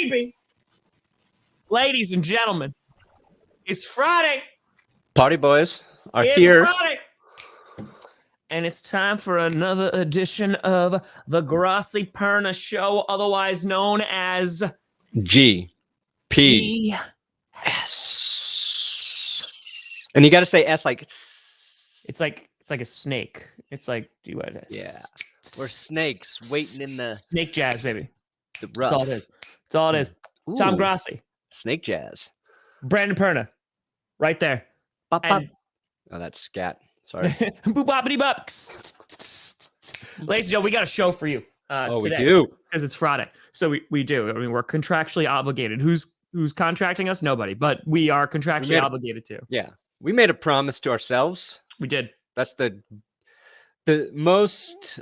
baby. Ladies and gentlemen, it's Friday. Party boys are It's here. Friday. And it's time for another edition of the Grossi Perna Show, otherwise known as GPS. And you got to say S like it's like a snake. It's like yeah. We're snakes waiting in the snake jazz, baby. rough. That's all it is. That's all it is. Ooh, Tom Grossi, snake jazz. Brandon Perna, right there. Bop, bop. And Oh, that's scat. Sorry. boop boppity bop. Ladies and gentlemen, we got a show for you Oh, today. we do. Because it's Friday. So we do. I mean, we're contractually obligated. Who's contracting us? Nobody. But we are contractually obligated to. Yeah. We made a promise to ourselves. We did. That's the most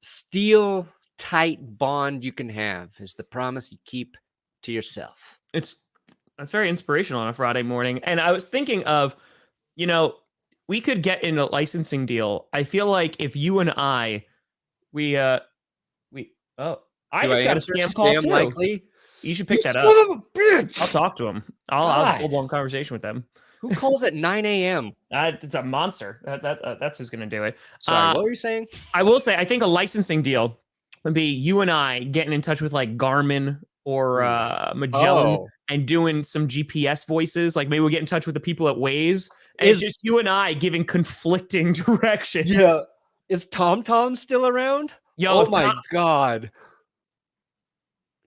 steel tight bond you can have is the promise you keep to yourself. That's very inspirational on a Friday morning. And I was thinking of, we could get in a licensing deal. I feel like if you and I got a scam call too. Likely? You should pick that up. Son of a bitch! I'll talk to him. I'll have a full-blown conversation with them. Who calls at 9 a.m.? It's a monster. That's who's going to do it. Sorry, what were you saying? I will say, I think a licensing deal would be you and I getting in touch with like Garmin or Magellan and doing some GPS voices. Like maybe we'll get in touch with the people at Waze. And it's just you and I giving conflicting directions. Yeah. Is TomTom still around? Yo, oh my God.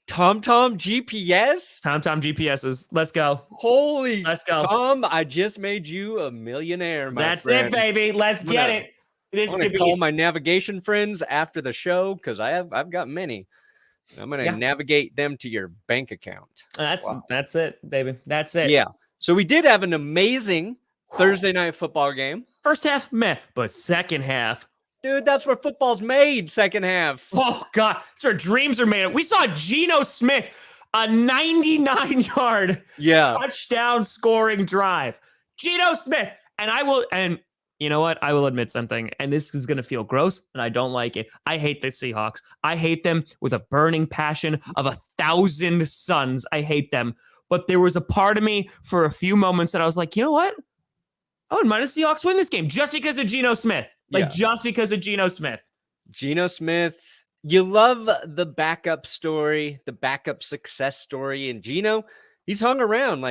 TomTom GPS? TomTom GPSs. Let's go. Let's go. Tom, I just made you a millionaire, my That's friend. It, baby. Let's get it. I'm going to call my navigation friends after the show because I've got many. I'm going to navigate them to your bank account. That's it, baby. That's it. Yeah. So we did have an amazing Thursday night football game. First half, meh, but second half. Dude, that's where football's made, second half. Oh, God. That's where dreams are made. We saw Geno Smith, a 99-yard touchdown scoring drive. Geno Smith. And you know what? I will admit something, and this is going to feel gross, and I don't like it. I hate the Seahawks. I hate them with a burning passion of 1,000 suns. I hate them. But there was a part of me for a few moments that I was like, you know what? I wouldn't mind the Seahawks win this game just because of Geno Smith. Just because of Geno Smith. Geno Smith. You love the backup story, the backup success story. And Geno, he's hung around.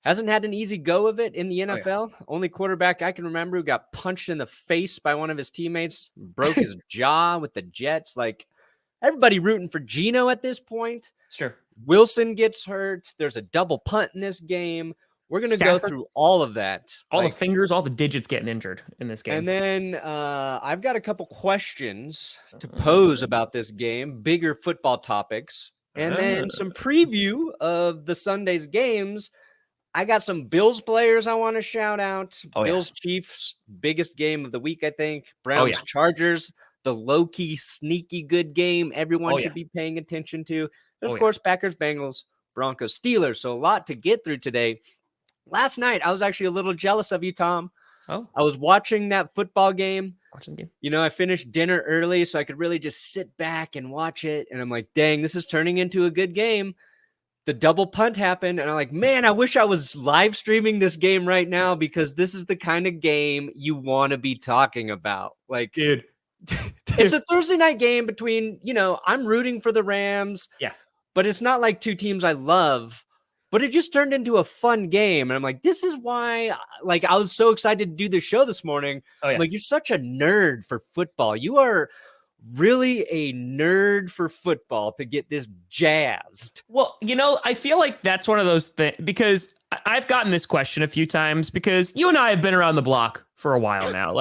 Hasn't had an easy go of it in the NFL. Only quarterback I can remember who got punched in the face by one of his teammates, broke his jaw with the Jets. Everybody rooting for Geno at this point. Sure. Wilson gets hurt. There's a double punt in this game. We're going to go through all of that. All the fingers, all the digits getting injured in this game. And then I've got a couple questions to pose about this game, bigger football topics, and then some preview of the Sunday's games. I got some Bills players I want to shout out. Bills Chiefs, biggest game of the week, I think. Browns Chargers, the low-key, sneaky good game everyone should be paying attention to. And of course, Packers-Bengals, Broncos, Steelers. So a lot to get through today. Last night, I was actually a little jealous of you, Tom. Oh. I was watching that football game. Watching the game. I finished dinner early, so I could really just sit back and watch it. And I'm like, dang, this is turning into a good game. The double punt happened, and I'm like, man, I wish I was live streaming this game right now because this is the kind of game you want to be talking about. Dude. It's a Thursday night game between, I'm rooting for the Rams. Yeah. But it's not like two teams I love. But it just turned into a fun game. And I'm like, this is why, I was so excited to do this show this morning. You're such a nerd for football. You are really a nerd for football to get this jazzed. Well, I feel like that's one of those things because I've gotten this question a few times because you and I have been around the block for a while now.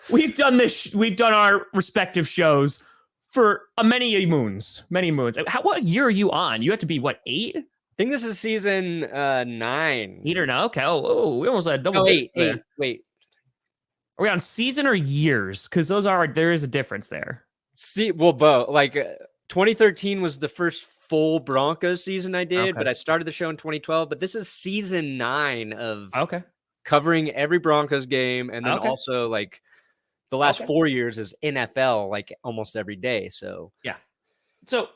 We've done this. We've done our respective shows for many moons. What year are you on? You have to be 8? I think this is season 9. 8 or no? Okay. Oh, we almost had double. No, 8. Wait. Are we on season or years? Because there is a difference there. Both. 2013 was the first full Broncos season I did, but I started the show in 2012. But this is season 9 of covering every Broncos game, and then also the last 4 years is NFL almost every day. So yeah. So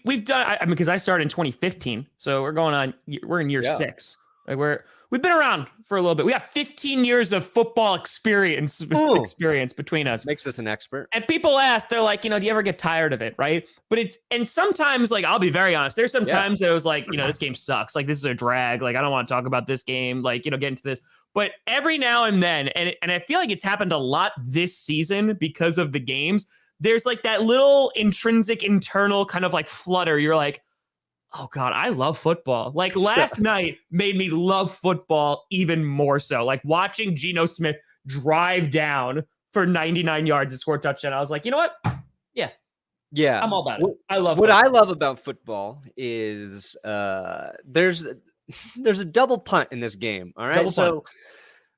we've done. I mean, because I started in 2015, so we're in year 6. Like we've been around for a little bit. We have 15 years of football experience between us. Makes us an expert. And people ask, they're like, do you ever get tired of it, right? But sometimes, like, I'll be very honest. There's some times that it was like, this game sucks. Like, this is a drag. Like, I don't want to talk about this game. Like, get into this. But every now and then, and I feel like it's happened a lot this season because of the games. There's like that little intrinsic internal kind of like flutter. You're like, oh God, I love football. Like last night made me love football even more so. Like watching Geno Smith drive down for 99 yards and score a touchdown. I was like, you know what? Yeah. I'm all about it. I love what I love about football is there's a double punt in this game. All right. So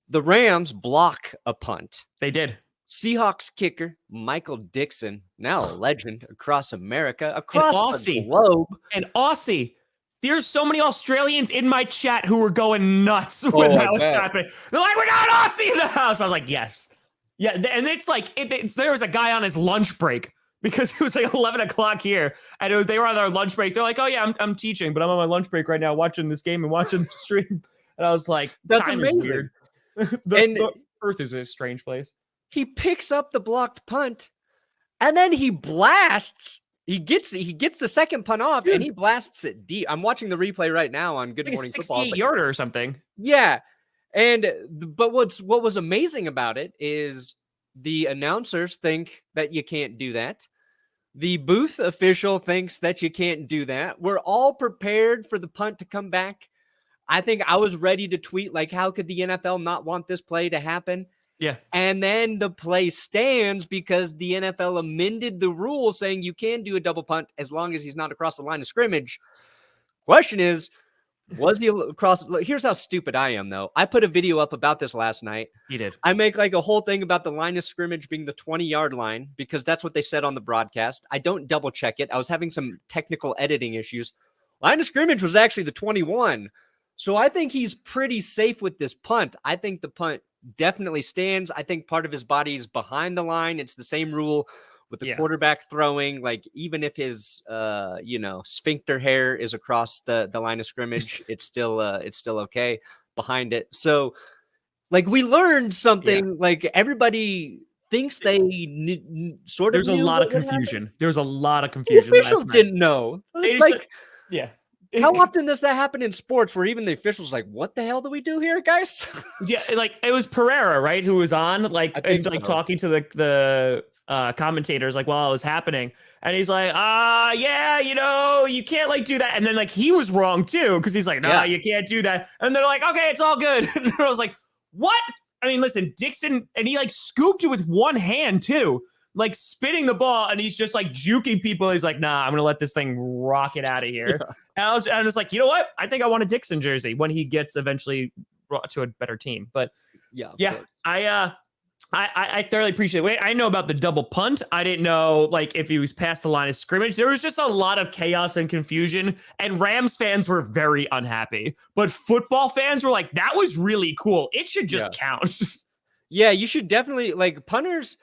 the Rams block a punt. They did. Seahawks kicker Michael Dickson, now a legend across America, across the globe. And Aussie. There's so many Australians in my chat who were going nuts when that was happening. They're like, we got Aussie in the house. I was like, yes. Yeah, and it's like, there was a guy on his lunch break because it was like 11 o'clock here. And they were on their lunch break. They're like, oh yeah, I'm teaching, but I'm on my lunch break right now watching this game and watching the stream. And I was like, that's amazing. the Earth is a strange place. He picks up the blocked punt, and then he blasts. He gets the second punt off, and he blasts it deep. I'm watching the replay right now on Good Morning Football. 68-yarder or something. Yeah, but what was amazing about it is the announcers think that you can't do that. The booth official thinks that you can't do that. We're all prepared for the punt to come back. I think I was ready to tweet like, how could the NFL not want this play to happen? Yeah. And then the play stands because the NFL amended the rule saying you can do a double punt as long as he's not across the line of scrimmage. Question is, was he across? Here's how stupid I am, though. I put a video up about this last night. You did. I make like a whole thing about the line of scrimmage being the 20-yard line because that's what they said on the broadcast. I don't double check it. I was having some technical editing issues. Line of scrimmage was actually the 21. So I think he's pretty safe with this punt. I think the punt definitely stands. I think part of his body is behind the line. It's the same rule with the quarterback throwing. Like even if his sphincter hair is across the line of scrimmage, it's still okay behind it. So like we learned something. Like everybody thinks they sort of. There's a lot of confusion. There's a lot of confusion. The officials didn't know. How often does that happen in sports where even the officials like, what the hell do we do here, guys? Yeah, like it was Pereira, right, who was on talking to the commentators like while it was happening, and he's like, you can't like do that, and then like he was wrong too because he's like, no, you can't do that, and they're like, okay, it's all good, and I was like, what? I mean, listen, Dickson, and he like scooped it with one hand too. Like spinning the ball, and he's just like juking people. He's like, nah, I'm going to let this thing rocket out of here. Yeah. And I was like, you know what? I think I want a Dickson jersey when he gets eventually brought to a better team. But yeah, I thoroughly appreciate it. I know about the double punt. I didn't know like if he was past the line of scrimmage. There was just a lot of chaos and confusion, and Rams fans were very unhappy. But football fans were like, that was really cool. It should just count. Yeah, you should definitely like punters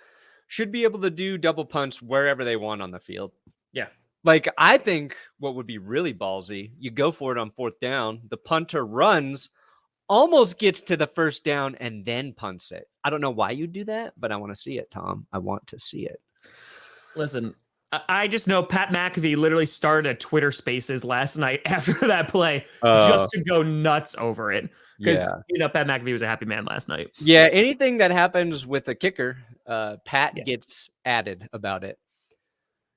should be able to do double punts wherever they want on the field. Yeah. Like, I think what would be really ballsy, you go for it on fourth down, the punter runs, almost gets to the first down, and then punts it. I don't know why you do that, but I want to see it, Tom. I want to see it. Listen, I just know Pat McAfee literally started a Twitter Spaces last night after that play just to go nuts over it. Because, Pat McAfee was a happy man last night. Yeah, anything that happens with a kicker, Pat gets added about it.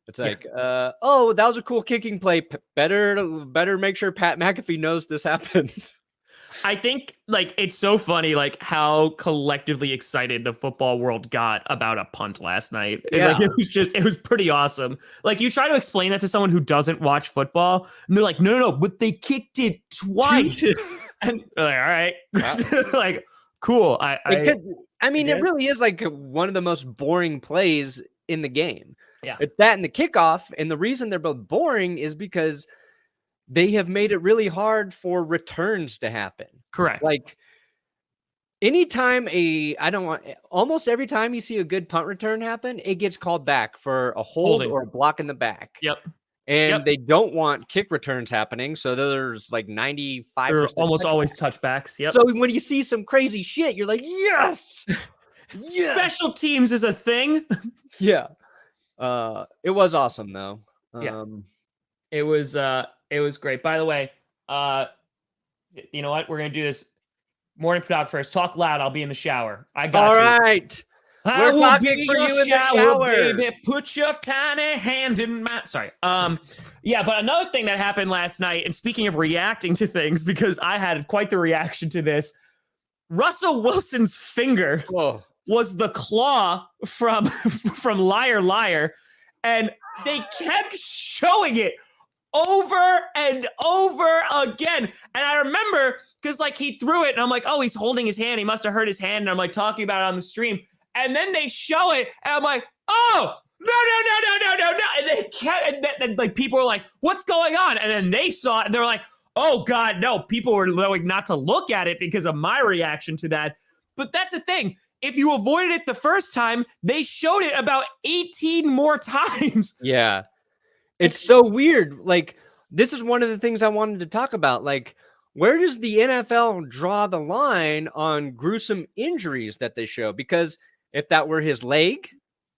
It's like, that was a cool kicking play. Better make sure Pat McAfee knows this happened. I think, like, it's so funny, like, how collectively excited the football world got about a punt last night. Yeah. Like, it was pretty awesome. Like, you try to explain that to someone who doesn't watch football, and they're like, no, but they kicked it twice. And they're like, all right. Wow. Like, cool. It really is like one of the most boring plays in the game. Yeah. It's that and the kickoff. And the reason they're both boring is because they have made it really hard for returns to happen. Correct. Like anytime almost every time you see a good punt return happen, it gets called back for a hold or a block in the back. Yep. And they don't want kick returns happening. So there's like 95%. They're almost always touchbaks. Yep. So when you see some crazy shit, you're like, yes! Yes! Special teams is a thing. Yeah. It was awesome though. It was great. By the way, you know what? We're gonna do this morning talk first. Talk loud. I'll be in the shower. I got all you. All right. We're talking for you in the shower, baby. Put your tiny hand in my. Sorry. Yeah, but another thing that happened last night, and speaking of reacting to things, because I had quite the reaction to this. Russell Wilson's finger was the claw from Liar Liar, and they kept showing it over and over again. And I remember because like he threw it, and I'm like, oh, he's holding his hand. He must have hurt his hand. And I'm like talking about it on the stream. And then they show it, and I'm like, oh, no. And they kept, and like people were like, what's going on? And then they saw it, and they were like, oh God, no. People were knowing not to look at it because of my reaction to that. But that's the thing. If you avoided it the first time, they showed it about 18 more times. Yeah. It's so weird. Like, this is one of the things I wanted to talk about. Like, where does the NFL draw the line on gruesome injuries that they show? Because if that were his leg,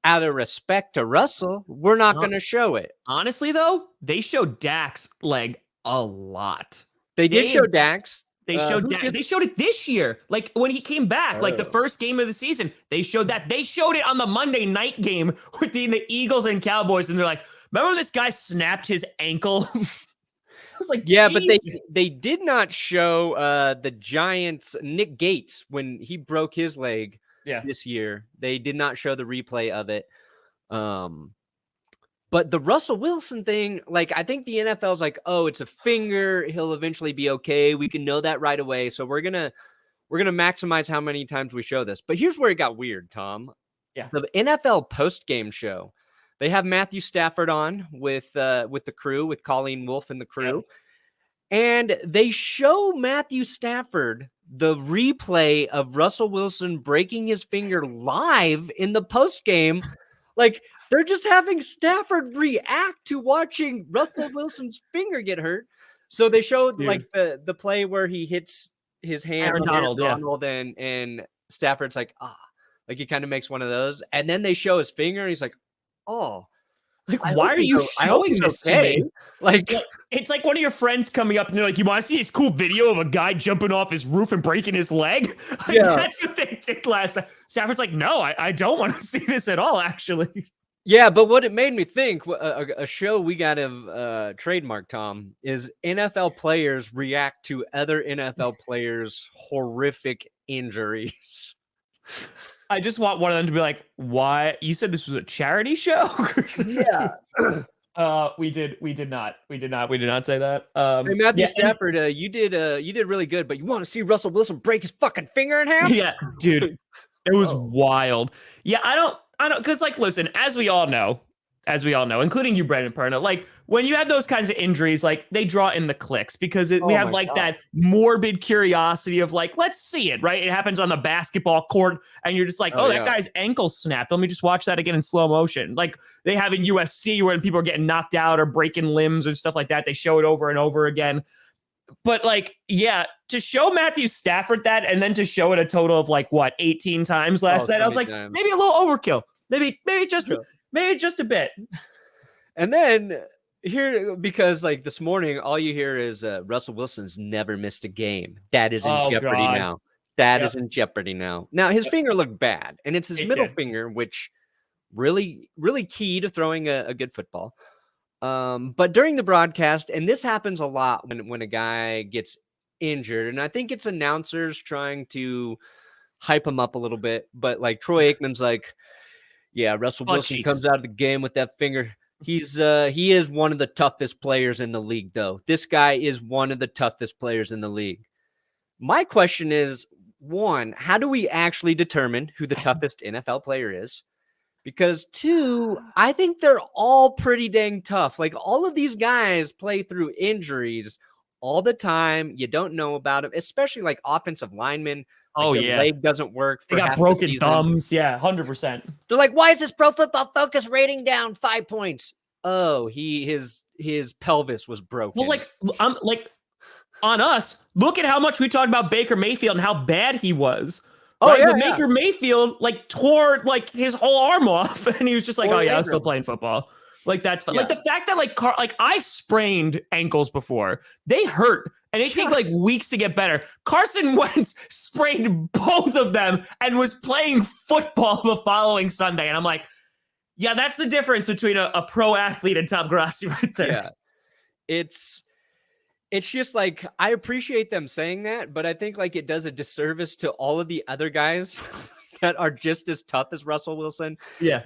out of respect to Russell, we're not going to show it. Honestly, though, they showed Dak's leg a lot. They did show Dak's. They showed They showed it this year, like when he came back, like the first game of the season. They showed that. They showed it on the Monday night game between the Eagles and Cowboys, and they're like, "Remember when this guy snapped his ankle?" I was like, "Yeah," Jesus. But they did not show the Giants' Nick Gates when he broke his leg this year. They did not show the replay of it. But the Russell Wilson thing, like, I think the NFL's like, oh, it's a finger. He'll eventually be okay. We can know that right away. So we're gonna maximize how many times we show this. But here's where it got weird, Tom. Yeah. The NFL post-game show, they have Matthew Stafford on with the crew, with Colleen Wolfe and the crew. Yep. And they show Matthew Stafford the replay of Russell Wilson breaking his finger live in the post-game. Like, they're just having Stafford react to watching Russell Wilson's finger get hurt. So they showed like the play where he hits his hand on Donald, and Stafford's like, like he kind of makes one of those. And then they show his finger, and he's like, oh. Like, why are you showing this to me? Like, it's like one of your friends coming up and they're like, you want to see this cool video of a guy jumping off his roof and breaking his leg? Like, that's what they did last time. Stafford's like, no, I don't want to see this at all, actually. Yeah, but what it made me think, a show we got to trademark, Tom, is NFL players react to other NFL players' horrific injuries. I just want one of them to be like, why? You said this was a charity show? Yeah. We did not say that. Hey, Matthew Stafford, you did really good, but you want to see Russell Wilson break his fucking finger in half? Yeah, dude. It was wild. Yeah, I don't, because like, listen, as we all know, including you, Brandon Perna, like when you have those kinds of injuries, like they draw in the clicks because we have like that morbid curiosity of like, let's see it, right? It happens on the basketball court and you're just like, that guy's ankle snapped. Let me just watch that again in slow motion. Like they have in USC when people are getting knocked out or breaking limbs and stuff like that. They show it over and over again. But like, yeah, to show Matthew Stafford that and then to show it a total of like what, 18 times last night, I was like, maybe a little overkill. Maybe just a bit. And then here, because like this morning, all you hear is Russell Wilson's never missed a game. That is in jeopardy now. That is in jeopardy now. Now his finger looked bad, and it's his middle finger, which really, really key to throwing a good football. But during the broadcast, and this happens a lot when a guy gets injured, and I think it's announcers trying to hype him up a little bit. But like Troy Aikman's like, yeah, Russell Wilson comes out of the game with that finger. He is one of the toughest players in the league, though. This guy is one of the toughest players in the league. My question is, one, how do we actually determine who the toughest NFL player is? Because two, I think they're all pretty dang tough. Like all of these guys play through injuries all the time. You don't know about them, especially like offensive linemen. Like their leg doesn't work. They got broken thumbs. Yeah, 100%. They're like, why is this Pro Football Focus rating down 5 points? Oh, his pelvis was broken. Well, I'm like on us. Look at how much we talked about Baker Mayfield and how bad he was. Oh right? yeah, But Baker Mayfield tore his whole arm off, and he was just like, "Oh yeah, I was still playing football." That's fun. The fact that I sprained ankles before, they hurt. And they take weeks to get better. Carson Wentz sprained both of them and was playing football the following Sunday. And I'm like, yeah, that's the difference between a pro athlete and Tom Grossi right there. Yeah. It's just I appreciate them saying that, but I think it does a disservice to all of the other guys that are just as tough as Russell Wilson. Yeah.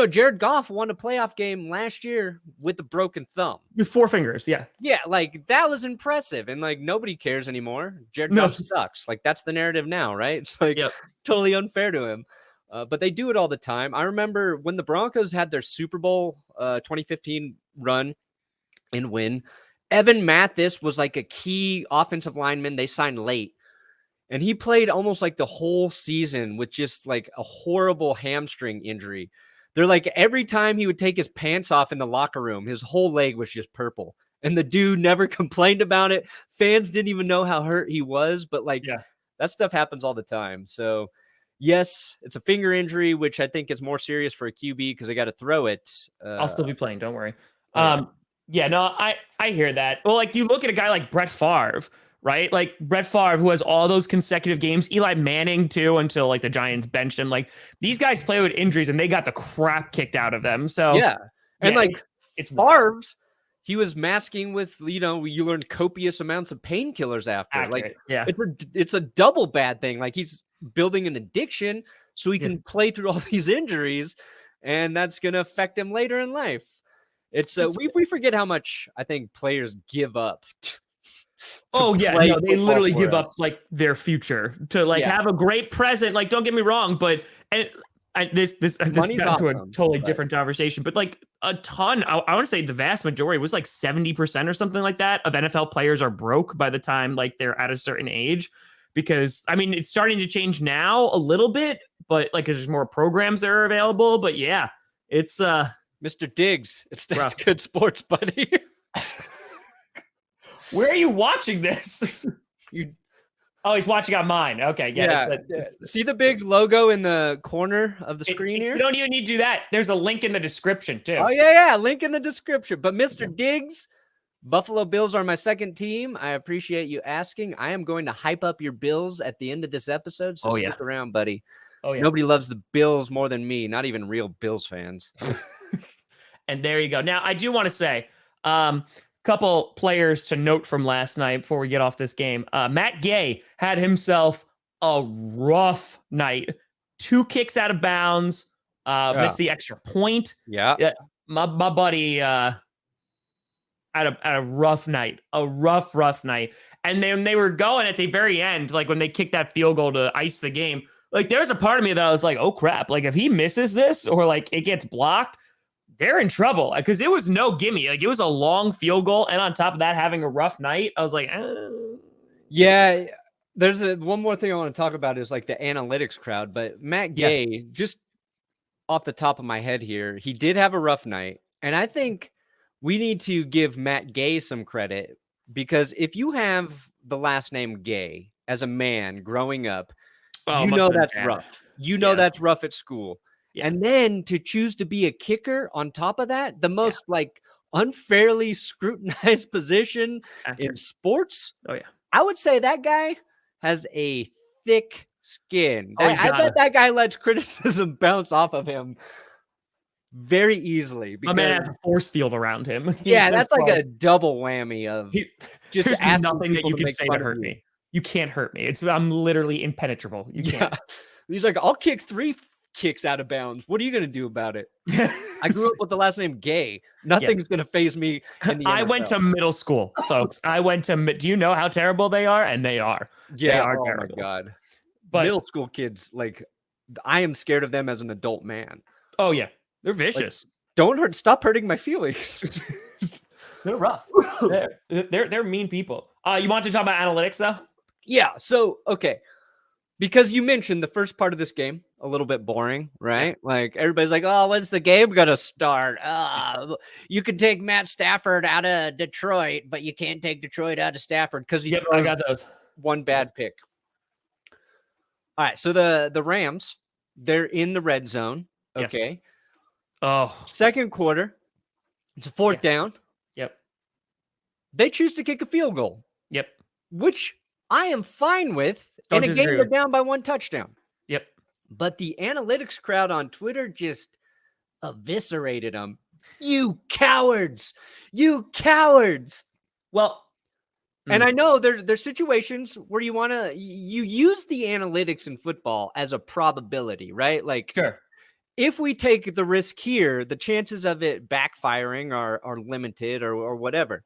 Jared Goff won a playoff game last year with a broken thumb. With 4 fingers, yeah. Yeah, that was impressive. And nobody cares anymore. Jared Goff sucks. That's the narrative now, right? It's totally unfair to him. But they do it all the time. I remember when the Broncos had their Super Bowl 2015 run and win, Evan Mathis was a key offensive lineman they signed late. And he played almost the whole season with just a horrible hamstring injury. They're every time he would take his pants off in the locker room, his whole leg was just purple. And the dude never complained about it. Fans didn't even know how hurt he was. But that stuff happens all the time. So yes, it's a finger injury, which I think is more serious for a QB because they got to throw it. I'll still be playing. Don't worry. I hear that. Well, you look at a guy like Brett Favre, right? Brett Favre, who has all those consecutive games, Eli Manning too, until the Giants benched him. These guys play with injuries and they got the crap kicked out of them. So yeah. And it's Favre's, he was masking with, you learned copious amounts of painkillers after. Accurate. It's a double bad thing. He's building an addiction so he can play through all these injuries, and that's going to affect him later in life. It's we forget how much I think players give up. They literally give up their future to have a great present. Don't get me wrong, but this got to a totally different conversation. But a ton, I want to say the vast majority was 70% or something like that of NFL players are broke by the time they're at a certain age. Because it's starting to change now a little bit, but there's more programs that are available. But yeah, it's Mr. Diggs. It's That's Good Sports, buddy. Where are you watching this? He's watching on mine. Okay, yeah. See the big logo in the corner of the screen here? You don't even need to do that. There's a link in the description too. Oh yeah, link in the description. But Mr. Diggs, Buffalo Bills are my second team. I appreciate you asking. I am going to hype up your Bills at the end of this episode, so stick around, buddy. Oh yeah. Nobody loves the Bills more than me, not even real Bills fans. And there you go. Now, I do want to say, couple players to note from last night before we get off this game. Matt Gay had himself a rough night. 2 kicks out of bounds, missed the extra point. Yeah. My buddy had a rough night, rough night. And then they were going at the very end, when they kicked that field goal to ice the game. There was a part of me that was oh crap, if he misses this or it gets blocked, they're in trouble, because it was no gimme. It was a long field goal, and on top of that, having a rough night, I was like, Yeah, there's one more thing I want to talk about is the analytics crowd. But Matt Gay, just off the top of my head here, he did have a rough night, and I think we need to give Matt Gay some credit, because if you have the last name Gay as a man growing up, that's rough. That's rough at school. Yeah. And then to choose to be a kicker on top of that, the most unfairly scrutinized position in sports. Oh yeah. I would say that guy has a thick skin. I bet that guy lets criticism bounce off of him very easily. My man has a force field around him. Yeah, that's a double whammy of just there's nothing that you can say to hurt me. You can't hurt me. I'm literally impenetrable. You can't. He's I'll kick 3 kicks out of bounds. What are you going to do about it? I grew up with the last name Gay. Nothing's going to faze me in the NFL. I went to middle school, folks. Do you know how terrible they are? And they are. Yeah, they are terrible. My God. But middle school kids, I am scared of them as an adult man. Oh yeah. They're vicious. Stop hurting my feelings. They're rough. They're mean people. You want to talk about analytics though? Yeah. So, okay. Because you mentioned the first part of this game, a little bit boring, right? Yeah. Like everybody's like, oh, when's the game going to start? You can take Matt Stafford out of Detroit, but you can't take Detroit out of Stafford because he I got those. One bad pick. All right, so the Rams, they're in the red zone. Okay. Yes. Oh. Second quarter, it's a fourth down. Yep. They choose to kick a field goal. Yep. Which I am fine with. In a game, they're down by 1 touchdown. Yep. But the analytics crowd on Twitter just eviscerated them. You cowards! You cowards! Well, and I know there's situations where you use the analytics in football as a probability, right? Like, sure. If we take the risk here, the chances of it backfiring are limited or whatever.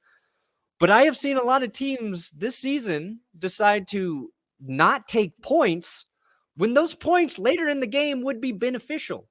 But I have seen a lot of teams this season decide to not take points when those points later in the game would be beneficial.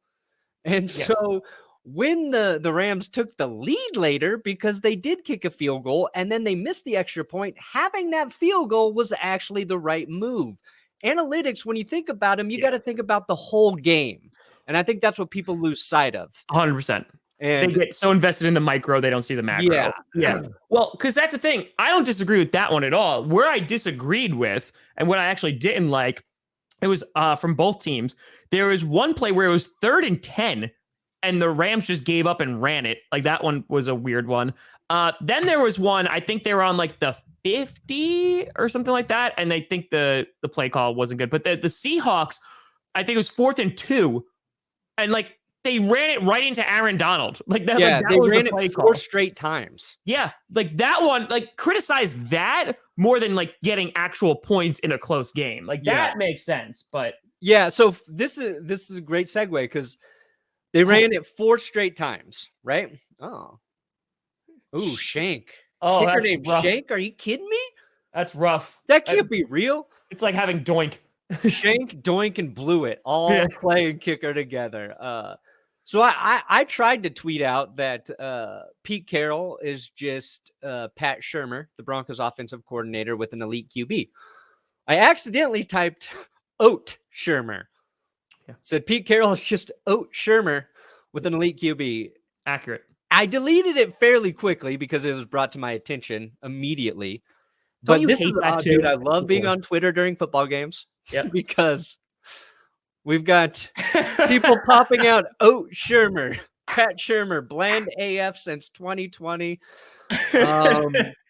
And so when the Rams took the lead later because they did kick a field goal and then they missed the extra point, having that field goal was actually the right move. Analytics, when you think about them, you got to think about the whole game. And I think that's what people lose sight of. 100%. And they get so invested in the micro, they don't see the macro. Yeah. Well, because that's the thing. I don't disagree with that one at all. Where I disagreed with, and what I actually didn't like, it was from both teams. There was one play where it was 3rd and 10, and the Rams just gave up and ran it. Like, that one was a weird one. Then there was one, I think they were on like the 50 or something like that, and I think the play call wasn't good. But the Seahawks, I think it was 4th and 2, and like, they ran it right into Aaron Donald. Like that. Yeah, like that they was ran the play it 4 call. straight times. Yeah, like that one. Like criticize that more than like getting actual points in a close game. Like that makes sense. But yeah, so this is a great segue because they ran it 4 straight times, right? Shank. Oh, kicker named Shank. Are you kidding me? That's rough. That can't be real. It's like having Doink. Shank, Doink, and Blew It all playing kicker together. So I tried to tweet out that Pete Carroll is just Pat Shurmur, the Broncos offensive coordinator with an elite QB. I accidentally typed Oat Shurmur. Yeah. Said Pete Carroll is just Oat Shurmur with an elite QB. Accurate. I deleted it fairly quickly because it was brought to my attention immediately. Don't but this is that too? Dude, I love being on Twitter during football games. Yeah, because we've got people popping out Oat Shurmur, Pat Shurmur, bland AF since 2020.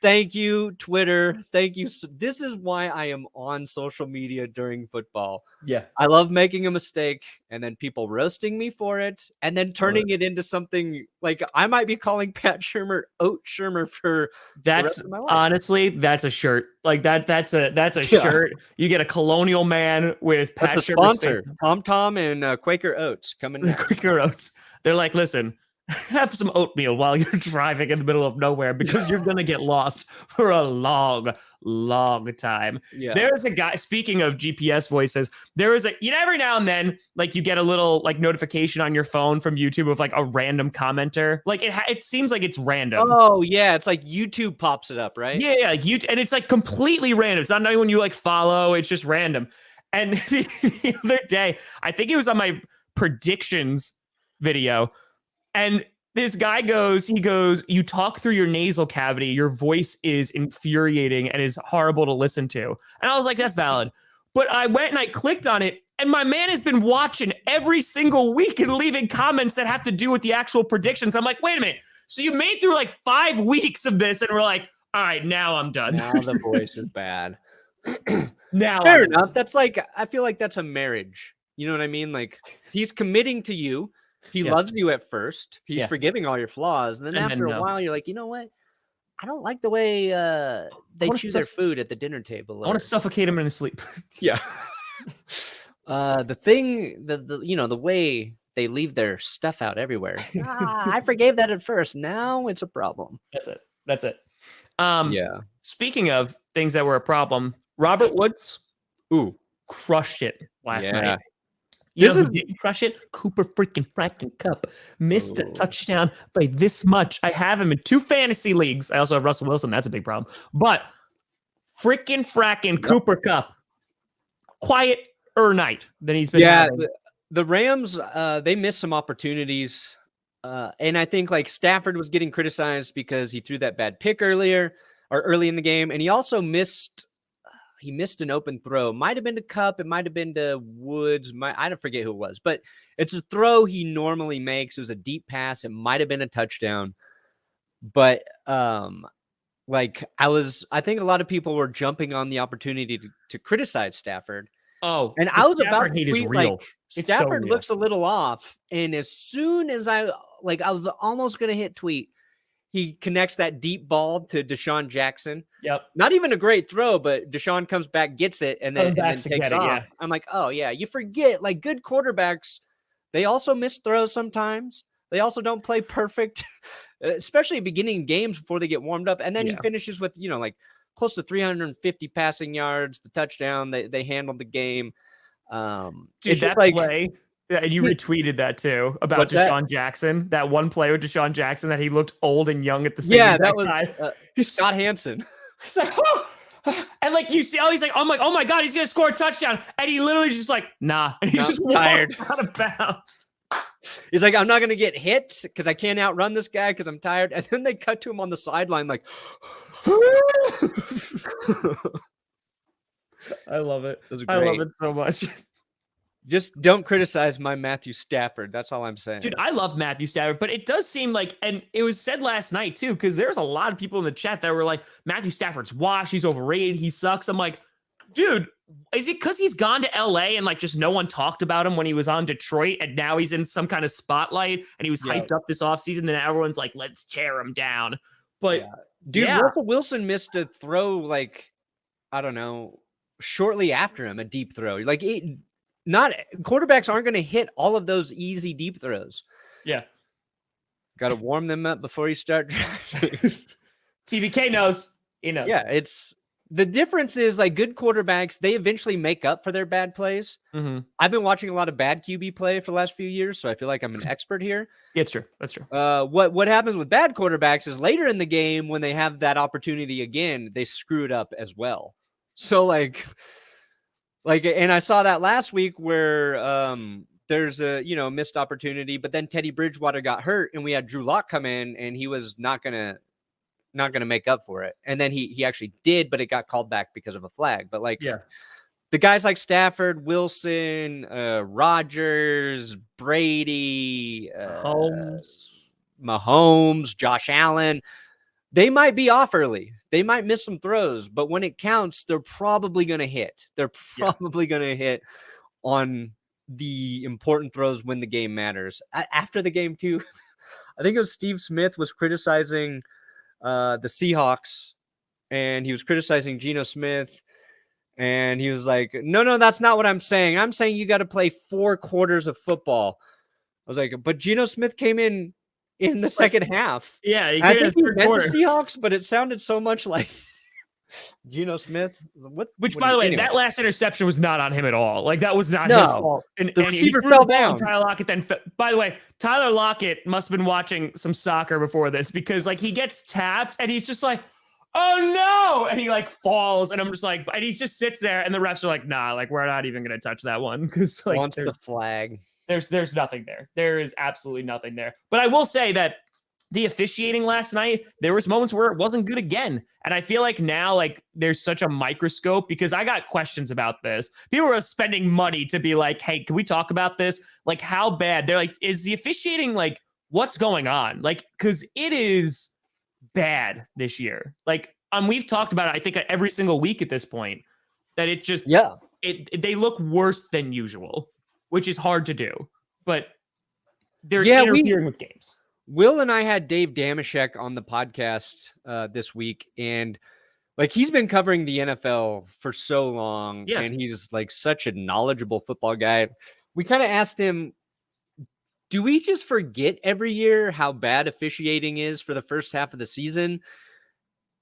Thank you, Twitter. Thank you. This is why I am on social media during football. Yeah. I love making a mistake and then people roasting me for it and then turning it into something like I might be calling Pat Shurmur Oat Shurmur for the rest of my life. Honestly, that's a shirt. Like that's a shirt. You get a Colonial Man with Pat Shurmur's sponsor. Tom and Quaker Oats coming next. Quaker Oats. They're like, listen, have some oatmeal while you're driving in the middle of nowhere because you're going to get lost for a long, long time. Yeah. There's a guy, speaking of GPS voices, there is every now and then, like you get a little like notification on your phone from YouTube of like a random commenter. Like it seems like it's random. Oh yeah. It's like YouTube pops it up, right? Yeah. Like YouTube, and it's like completely random. It's not anyone you like follow. It's just random. And the other day, I think it was on my predictions video. And this guy goes, you talk through your nasal cavity. Your voice is infuriating and is horrible to listen to. And I was like, that's valid. But I went and I clicked on it. And my man has been watching every single week and leaving comments that have to do with the actual predictions. I'm like, wait a minute. So you made through like 5 weeks of this and we're like, all right, now I'm done. Now the voice is bad. Now fair enough. That's like, I feel like that's a marriage. You know what I mean? Like he's committing to you. He loves you at first. He's forgiving all your flaws. And then after a while, you're like, you know what? I don't like the way they choose their food at the dinner table. I want to suffocate him in his sleep. Yeah. The way they leave their stuff out everywhere. I forgave that at first. Now it's a problem. That's it. Speaking of things that were a problem, Robert Woods, crushed it last night. Didn't crush it. Cooper freaking Kupp missed a touchdown by this much. I have him in 2 fantasy leagues. I also have Russell Wilson. That's a big problem. But freaking Cooper Kupp, quieter night than he's been having. the Rams, they missed some opportunities. And I think like Stafford was getting criticized because he threw that bad pick early in the game. And he also missed an open throw. Might have been to Cup. It might have been to Woods. I don't forget who it was, but it's a throw he normally makes. It was a deep pass. It might have been a touchdown, but like I think a lot of people were jumping on the opportunity to criticize Stafford. Oh, and I was Stafford about to hate is tweet real. like Stafford looks a little off. And as soon as I was almost going to hit tweet, he connects that deep ball to Deshaun Jackson. Yep. Not even a great throw, but Deshaun comes back, gets it, and then takes off. Yeah. I'm like, oh yeah, you forget like good quarterbacks, they also miss throws sometimes. They also don't play perfect, especially beginning games before they get warmed up. And then he finishes with, like close to 350 passing yards, the touchdown. They handled the game. Dude, that play, and you retweeted that too about Deshaun Jackson. That one play with Deshaun Jackson that he looked old and young at the same time. Yeah, that was Scott Hansen. He's like, oh, and like you see, he's like, oh my god, he's gonna score a touchdown, and he literally just like, nah, and he's just tired, out of bounds. He's like, I'm not gonna get hit because I can't outrun this guy because I'm tired. And then they cut to him on the sideline, like, I love it. I love it so much. Just don't criticize my Matthew Stafford. That's all I'm saying. Dude, I love Matthew Stafford, but it does seem like, and it was said last night too, because there's a lot of people in the chat that were like, Matthew Stafford's washed, he's overrated, he sucks. I'm like, dude, is it because he's gone to LA and like just no one talked about him when he was on Detroit and now he's in some kind of spotlight and he was hyped up this offseason and everyone's like, let's tear him down. But dude, Russell Wilson missed a throw like, I don't know, shortly after him, a deep throw. Like not quarterbacks aren't going to hit all of those easy deep throws. Yeah. Got to warm them up before you start driving. TBK knows. He knows. Yeah, the difference is like good quarterbacks, they eventually make up for their bad plays. Mm-hmm. I've been watching a lot of bad QB play for the last few years, so I feel like I'm an expert here. Yeah, it's true. That's true. What happens with bad quarterbacks is later in the game when they have that opportunity again, they screw it up as well. So like, and I saw that last week where there's a missed opportunity, but then Teddy Bridgewater got hurt, and we had Drew Lock come in, and he was not gonna make up for it. And then he actually did, but it got called back because of a flag. But like, the guys like Stafford, Wilson, Rodgers, Brady, Mahomes, Josh Allen, they might be off early. They might miss some throws, but when it counts, they're probably going to hit. They're probably going to hit on the important throws when the game matters. After the game too, I think it was Steve Smith was criticizing the Seahawks, and he was criticizing Geno Smith, and he was like, no, that's not what I'm saying. I'm saying you got to play 4 quarters of football. I was like, but Geno Smith came in the second half. Yeah, I think he meant the Seahawks, but it sounded so much like Geno Smith. Which, by the way, that last interception was not on him at all. Like, that was not his fault. And the receiver fell down. Tyler Lockett then, by the way, Tyler Lockett must have been watching some soccer before this, because like he gets tapped and he's just like, oh no, and he like falls, and I'm just like, and he just sits there, and the refs are like, nah, like we're not even gonna touch that one because like wants the flag. There's nothing there. There is absolutely nothing there. But I will say that the officiating last night, there was moments where it wasn't good again. And I feel like now, like, there's such a microscope, because I got questions about this. People are spending money to be like, hey, can we talk about this? Like, how bad? They're like, is the officiating, like, what's going on? Like, because it is bad this year. Like, we've talked about it, I think, every single week at this point, that it just, they look worse than usual, which is hard to do. But they're interfering with games. Will and I had Dave Damashek on the podcast this week, and like he's been covering the NFL for so long, and he's like such a knowledgeable football guy. We kind of asked him, do we just forget every year how bad officiating is for the first half of the season?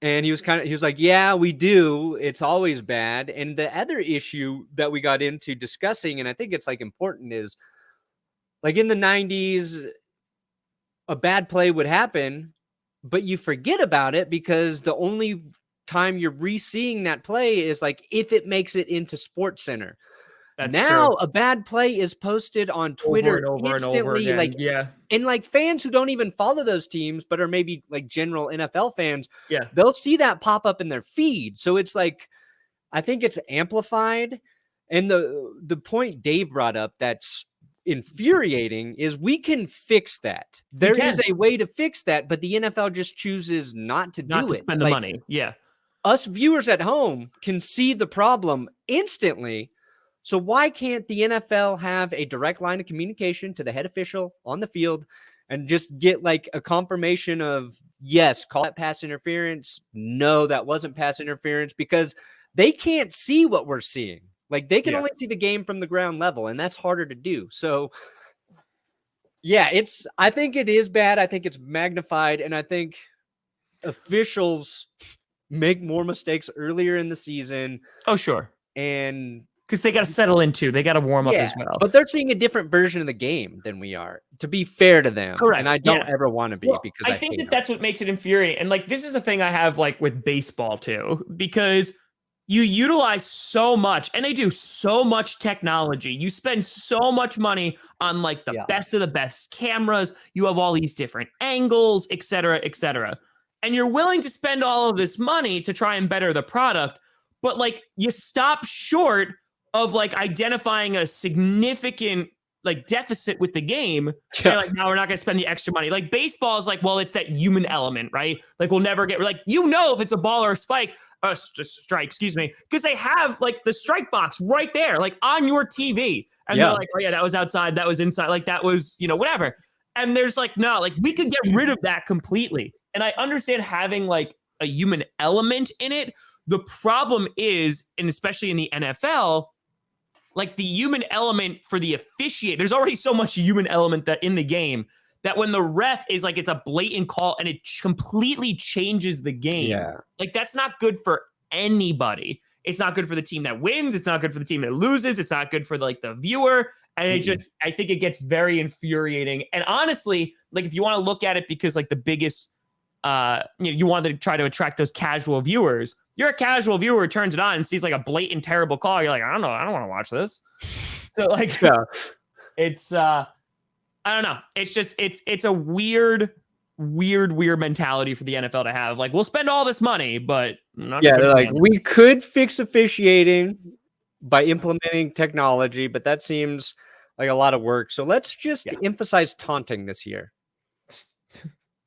And he was like, yeah, we do. It's always bad. And the other issue that we got into discussing, and I think it's like important, is like in the 90s, a bad play would happen, but you forget about it because the only time you're re-seeing that play is like if it makes it into Sports Center. That's now true. A bad play is posted on Twitter over instantly. and over again. And like fans who don't even follow those teams, but are maybe like general NFL fans, Yeah. they'll see that pop up in their feed. So it's like, I think it's amplified. And the point Dave brought up that's infuriating is we can fix that. There is a way to fix that, but the NFL just chooses not to do it. Spend the money. Yeah. Us viewers at home can see the problem instantly. So why can't the NFL have a direct line of communication to the head official on the field and just get like a confirmation of, yes, call that pass interference. No, that wasn't pass interference, because they can't see what we're seeing. Like they can only see the game from the ground level, and that's harder to do. So yeah, I think it is bad. I think it's magnified. And I think officials make more mistakes earlier in the season. Oh, sure. And because they got to settle into, they got to warm up as well. But they're seeing a different version of the game than we are, to be fair to them. Correct. And I don't ever want to be, because I think that's what makes it infuriating. And like, this is the thing I have like with baseball too, because you utilize so much, and they do so much technology. You spend so much money on like the best of the best cameras. You have all these different angles, et cetera, et cetera. And you're willing to spend all of this money to try and better the product. But like, you stop short of like identifying a significant like deficit with the game. Yeah. Like, now we're not going to spend the extra money. Like baseball is like, well, it's that human element, right? Like we'll never get like, if it's a ball or a strike, excuse me, because they have like the strike box right there, like on your TV. And they're like, oh yeah, that was outside. That was inside. Like that was, whatever. And there's like, no, like we could get rid of that completely. And I understand having like a human element in it. The problem is, and especially in the NFL, like the human element for the officiate, there's already so much human element that in the game that when the ref is like, it's a blatant call and it completely changes the game. Yeah. Like that's not good for anybody. It's not good for the team that wins. It's not good for the team that loses. It's not good for like the viewer. And I think it gets very infuriating. And honestly, like if you want to look at it because like the biggest, you want to try to attract those casual viewers. You're a casual viewer who turns it on and sees like a blatant terrible call. You're like, I don't know, I don't want to watch this. So like, it's I don't know. It's just it's a weird mentality for the NFL to have. Like, we'll spend all this money, but they're like, we could fix officiating by implementing technology, but that seems like a lot of work. So let's just emphasize taunting this year.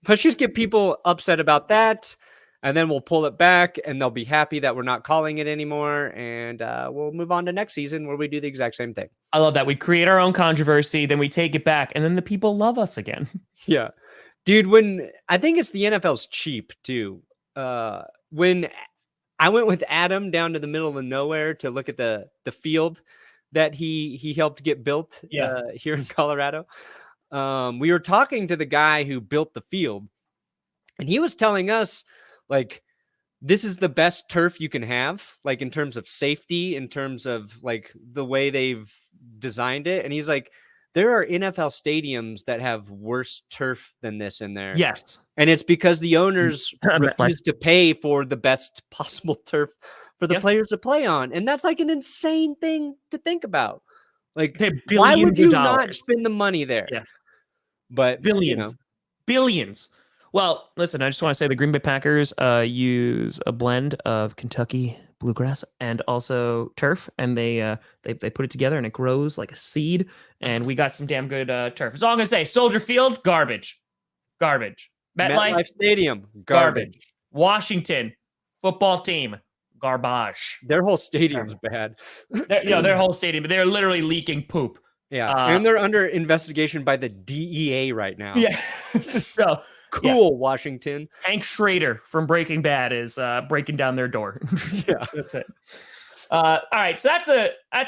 Let's just get people upset about that, and then we'll pull it back, and they'll be happy that we're not calling it anymore, and we'll move on to next season where we do the exact same thing. I love that. We create our own controversy, then we take it back, and then the people love us again. Yeah. Dude, when I think it's the NFL's cheap, too. When I went with Adam down to the middle of nowhere to look at the field that he helped get built here in Colorado, we were talking to the guy who built the field, and he was telling us, like, this is the best turf you can have, like in terms of safety, in terms of like the way they've designed it. And he's like, there are NFL stadiums that have worse turf than this in there. Yes. And it's because the owners refuse to pay for the best possible turf for the players to play on. And that's like an insane thing to think about. Like, why would you not spend the money there? Yeah. But billions. Well, listen, I just want to say the Green Bay Packers use a blend of Kentucky bluegrass and also turf, and they put it together and it grows like a seed. And we got some damn good turf. That's all I'm gonna say. Soldier Field, garbage. MetLife Stadium, garbage. Washington football team, garbage. Their whole stadium's bad. Their whole stadium, they're literally leaking poop. Yeah, and they're under investigation by the DEA right now. Yeah, so cool. Washington. Hank Schrader from Breaking Bad is breaking down their door. Yeah, that's it. All right, so that's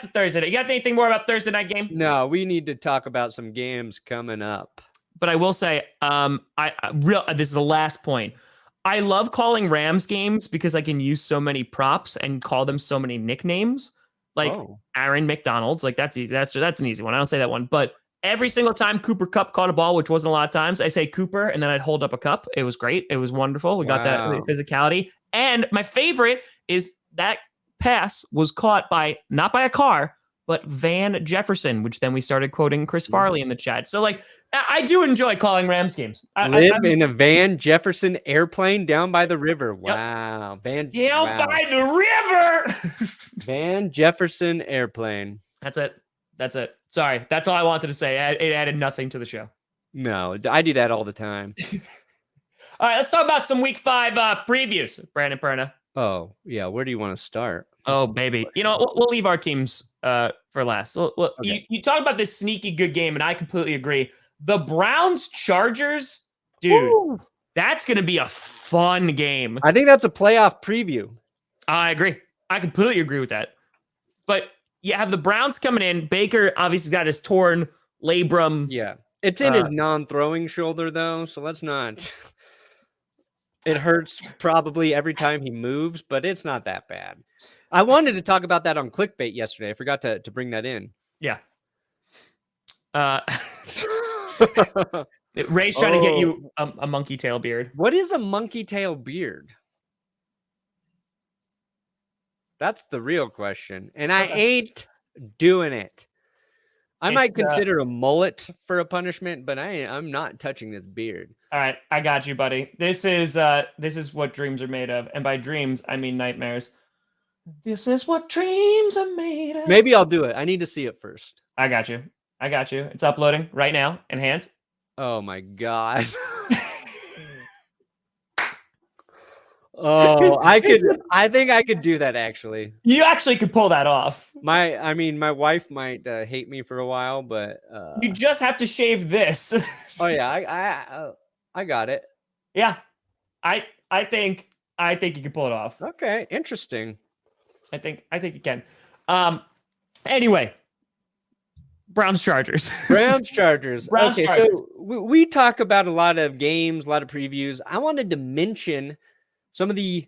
a Thursday night. You got anything more about Thursday night game? No, we need to talk about some games coming up. But I will say, this is the last point. I love calling Rams games because I can use so many props and call them so many nicknames. Like Aaron McDonald's, like that's easy. That's an easy one. I don't say that one, but every single time Cooper Kupp caught a ball, which wasn't a lot of times, I say Cooper, and then I'd hold up a cup. It was great. It was wonderful. We got that physicality. And my favorite is that pass was caught not by a car, but Van Jefferson, which then we started quoting Chris Farley in the chat. So like, I do enjoy calling Rams games. Live in a Van Jefferson airplane down by the river. Wow. Down by the river. Van Jefferson airplane. That's it. Sorry. That's all I wanted to say. It added nothing to the show. No, I do that all the time. All right, let's talk about some week 5 previews, Brandon Perna. Oh, yeah. Where do you want to start? Oh, baby. You know, we'll leave our teams for last. Okay. You talk about this sneaky good game, and I completely agree. The Browns-Chargers, dude, that's going to be a fun game. I think that's a playoff preview. I agree. I completely agree with that. But you have the Browns coming in. Baker obviously got his torn labrum. Yeah. It's in his non-throwing shoulder, though, so let's not... It hurts probably every time he moves, but it's not that bad. I wanted to talk about that on Clickbait yesterday. I forgot to bring that in. Yeah. Ray's trying to get you a monkey tail beard. What is a monkey tail beard? That's the real question. And I ain't doing it. I might consider a mullet for a punishment, but I'm not touching this beard. All right, I got you, buddy. This is what dreams are made of, and by dreams I mean nightmares. This is what dreams are made of. Maybe I'll do it. I need to see it first. I got you. It's uploading right now. Enhance. Oh my god. Oh, I think I could do that actually. You actually could pull that off. My wife might hate me for a while, but you just have to shave this. Oh yeah, I got it. Yeah. I think you can pull it off. Okay, interesting. I think you can. Anyway, Browns-Chargers. Browns-Chargers. Okay, so we talk about a lot of games, a lot of previews. I wanted to mention some of the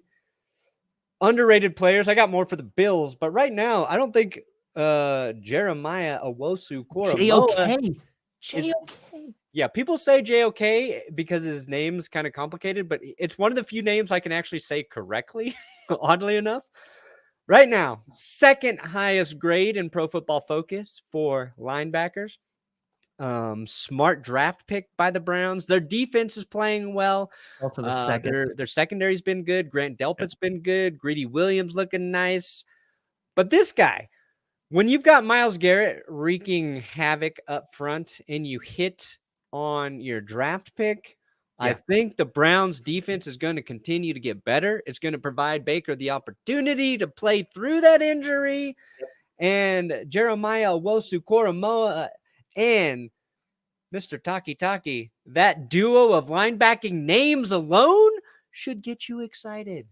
underrated players. I got more for the Bills, but right now, I don't think Jeremiah Owusu-Koramoah. JOK. Yeah, people say JOK because his name's kind of complicated, but it's one of the few names I can actually say correctly, oddly enough. Right now, second highest grade in Pro Football Focus for linebackers. Smart draft pick by the Browns. Their defense is playing well. Also the second. Their secondary's been good. Grant Delpit's been good. Greedy Williams looking nice. But this guy, when you've got Myles Garrett wreaking havoc up front and you hit on your draft pick, I think the Browns defense is going to continue to get better. It's going to provide Baker the opportunity to play through that injury. And Jeremiah Owusu-Koramoah and Mr. Taki, that duo of linebacking names alone should get you excited.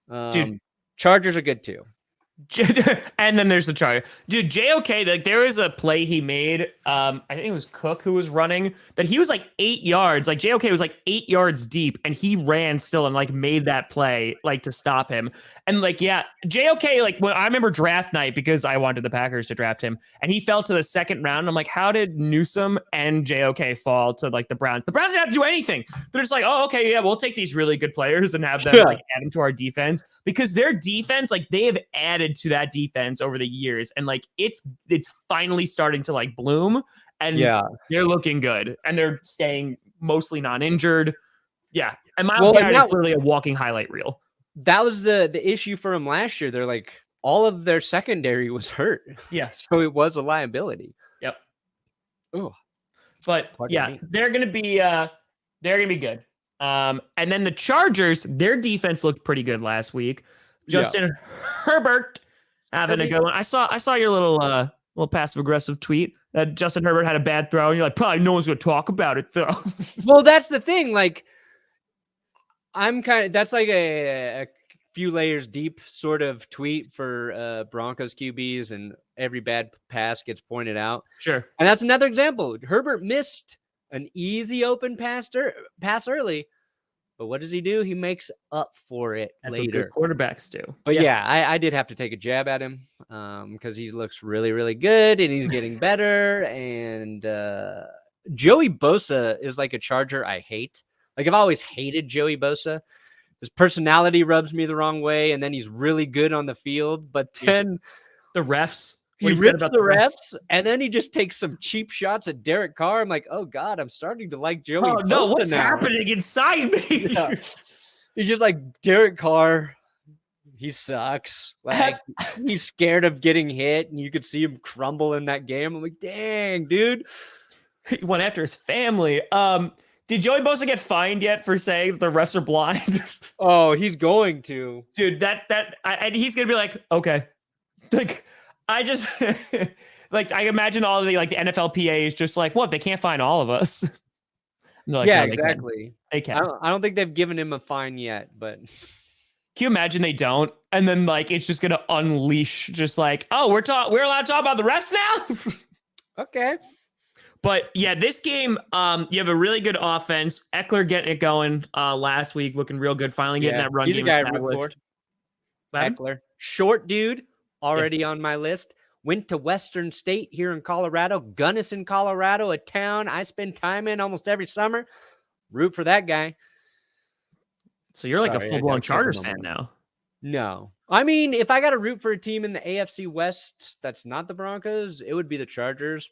Dude, Chargers are good too. And then there's the Charger. Dude, JOK, like there was a play he made. I think it was Cook who was running that he was like 8 yards. Like JOK was like 8 yards deep and he ran still and like made that play like to stop him. And like, yeah, JOK, like when I remember draft night because I wanted the Packers to draft him and he fell to the second round. I'm like, how did Newsome and JOK fall to like the Browns? The Browns didn't have to do anything. They're just like, oh, okay, yeah, we'll take these really good players and have them like add them to our defense because their defense, like they have added to that defense over the years and like it's finally starting to like bloom and they're looking good and they're staying mostly non-injured. And Myles Garrett is literally a walking highlight reel. That was the issue for him last year. They're like all of their secondary was hurt, so it was a liability. Oh, but they're gonna be good. And then the Chargers, their defense looked pretty good last week. Justin Herbert having a good one. I saw your little passive aggressive tweet that Justin Herbert had a bad throw, and you're like, probably no one's gonna talk about it though. Well, that's the thing. Like, that's like a few layers deep sort of tweet for Broncos QBs, and every bad pass gets pointed out. Sure, and that's another example. Herbert missed an easy open pass early. But what does he do? He makes up for it later. What good quarterbacks do. But I did have to take a jab at him because he looks really, really good and he's getting better. And Joey Bosa is like a Charger I hate. Like I've always hated Joey Bosa. His personality rubs me the wrong way, and then he's really good on the field. But then the refs. He rips the refs, and then he just takes some cheap shots at Derek Carr. I'm like, oh God, I'm starting to like Joey. Oh no, what's now. happening inside me? Yeah. He's just like Derek Carr. He sucks. Like he's scared of getting hit, and you could see him crumble in that game. I'm like, dang, dude. He went after his family. Did Joey Bosa get fined yet for saying the refs are blind? Oh, he's going to. Dude, and he's gonna be like, okay. Like, I just like I imagine all of the NFLPA is just like, what? They can't find all of us. Like, yeah, no, exactly. They can. I don't think they've given him a fine yet, but can you imagine they don't? And then it's just gonna unleash, just like, oh, we're allowed to talk about the rest now. Okay. But yeah, this game, you have a really good offense. Eckler getting it going last week, looking real good. Finally getting that run. He's a guy I root for. Eckler, short dude. Already on my list. Went to Western State here in Colorado. Gunnison, Colorado, a town I spend time in almost every summer. Root for that guy. So you're a full-blown Chargers fan now. No. I mean, if I got to root for a team in the AFC West that's not the Broncos, it would be the Chargers.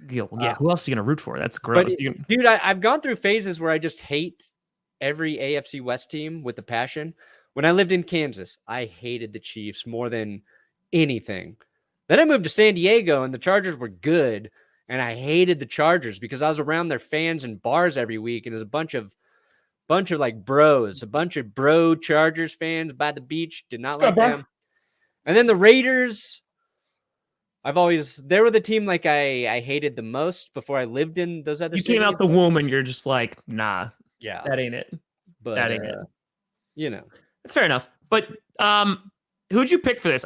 Yeah, who else are you going to root for? That's gross. Dude, I've gone through phases where I just hate every AFC West team with a passion. When I lived in Kansas, I hated the Chiefs more than anything. Then I moved to San Diego and the Chargers were good, and I hated the Chargers because I was around their fans in bars every week, and there's a bunch of bros, a bunch of bro Chargers fans by the beach. Did not like them. And then the Raiders, they were the team I hated the most before I lived in those other cities. You came out the womb and you're just like, nah, yeah, that ain't it. But that ain't it. It's fair enough. But who'd you pick for this?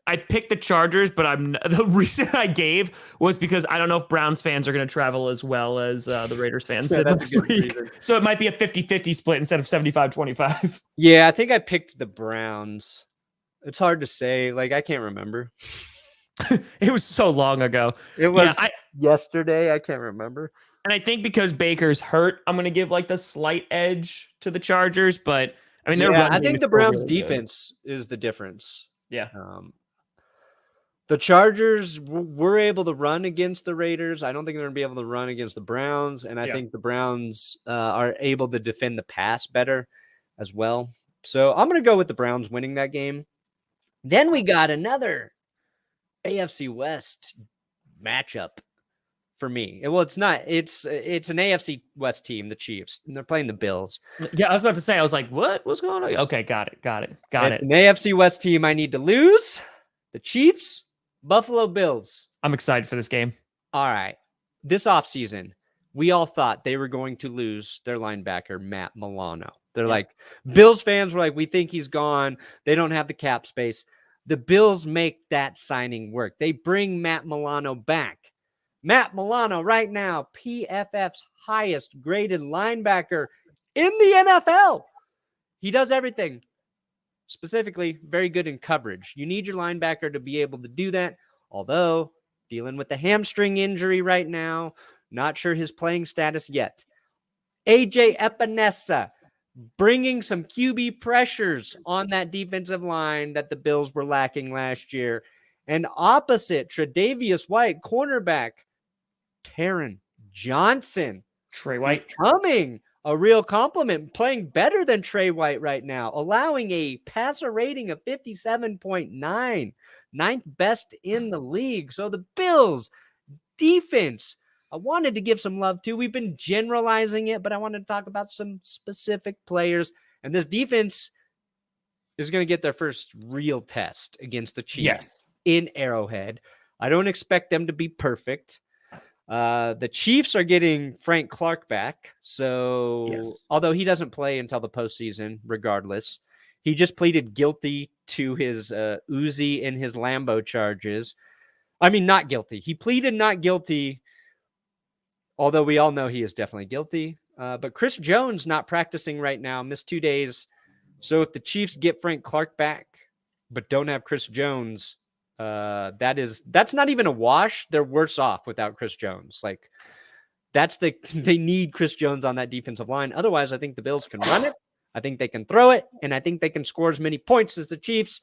I picked the Chargers, but the reason I gave was because I don't know if Browns fans are going to travel as well as the Raiders fans did this week. So it might be a 50-50 split instead of 75-25. Yeah, I think I picked the Browns. It's hard to say. I can't remember. It was so long ago. It was yesterday. I can't remember. And I think because Baker's hurt, I'm going to give the slight edge to the Chargers. But I mean, I think the Browns defense is the difference. Yeah. The Chargers were able to run against the Raiders. I don't think they're going to be able to run against the Browns. And I think the Browns are able to defend the pass better as well. So I'm going to go with the Browns winning that game. Then we got another AFC West matchup for me. Well, it's not. It's an AFC West team, the Chiefs, and they're playing the Bills. Yeah, I was about to say, I was like, what's going on? Okay, got it. It's an AFC West team I need to lose. The Chiefs, Buffalo Bills. I'm excited for this game. All right. This offseason, we all thought they were going to lose their linebacker, Matt Milano. They're Bills fans were like, we think he's gone. They don't have the cap space. The Bills make that signing work. They bring Matt Milano back. Matt Milano right now, PFF's highest graded linebacker in the NFL. He does everything. Specifically, very good in coverage. You need your linebacker to be able to do that. Although, dealing with the hamstring injury right now, not sure his playing status yet. AJ Epinesa, bringing some QB pressures on that defensive line that the Bills were lacking last year. And opposite, Tre'Davious White, cornerback, Taron Johnson. Trey White. Becoming a real compliment, playing better than Trey White right now, allowing a passer rating of 57.9, ninth best in the league. So the Bills defense, I wanted to give some love to. We've been generalizing it, but I wanted to talk about some specific players. And this defense is going to get their first real test against the Chiefs in Arrowhead. I don't expect them to be perfect. The Chiefs are getting Frank Clark back. So although he doesn't play until the postseason, regardless, he just pleaded guilty to his Uzi and his Lambo charges. I mean, not guilty. He pleaded not guilty, although we all know he is definitely guilty. But Chris Jones not practicing right now, missed 2 days. So if the Chiefs get Frank Clark back, but don't have Chris Jones, that's not even a wash. They're worse off without Chris Jones. They need Chris Jones on that defensive line. Otherwise, I think the Bills can run it. I think they can throw it, and I think they can score as many points as the Chiefs.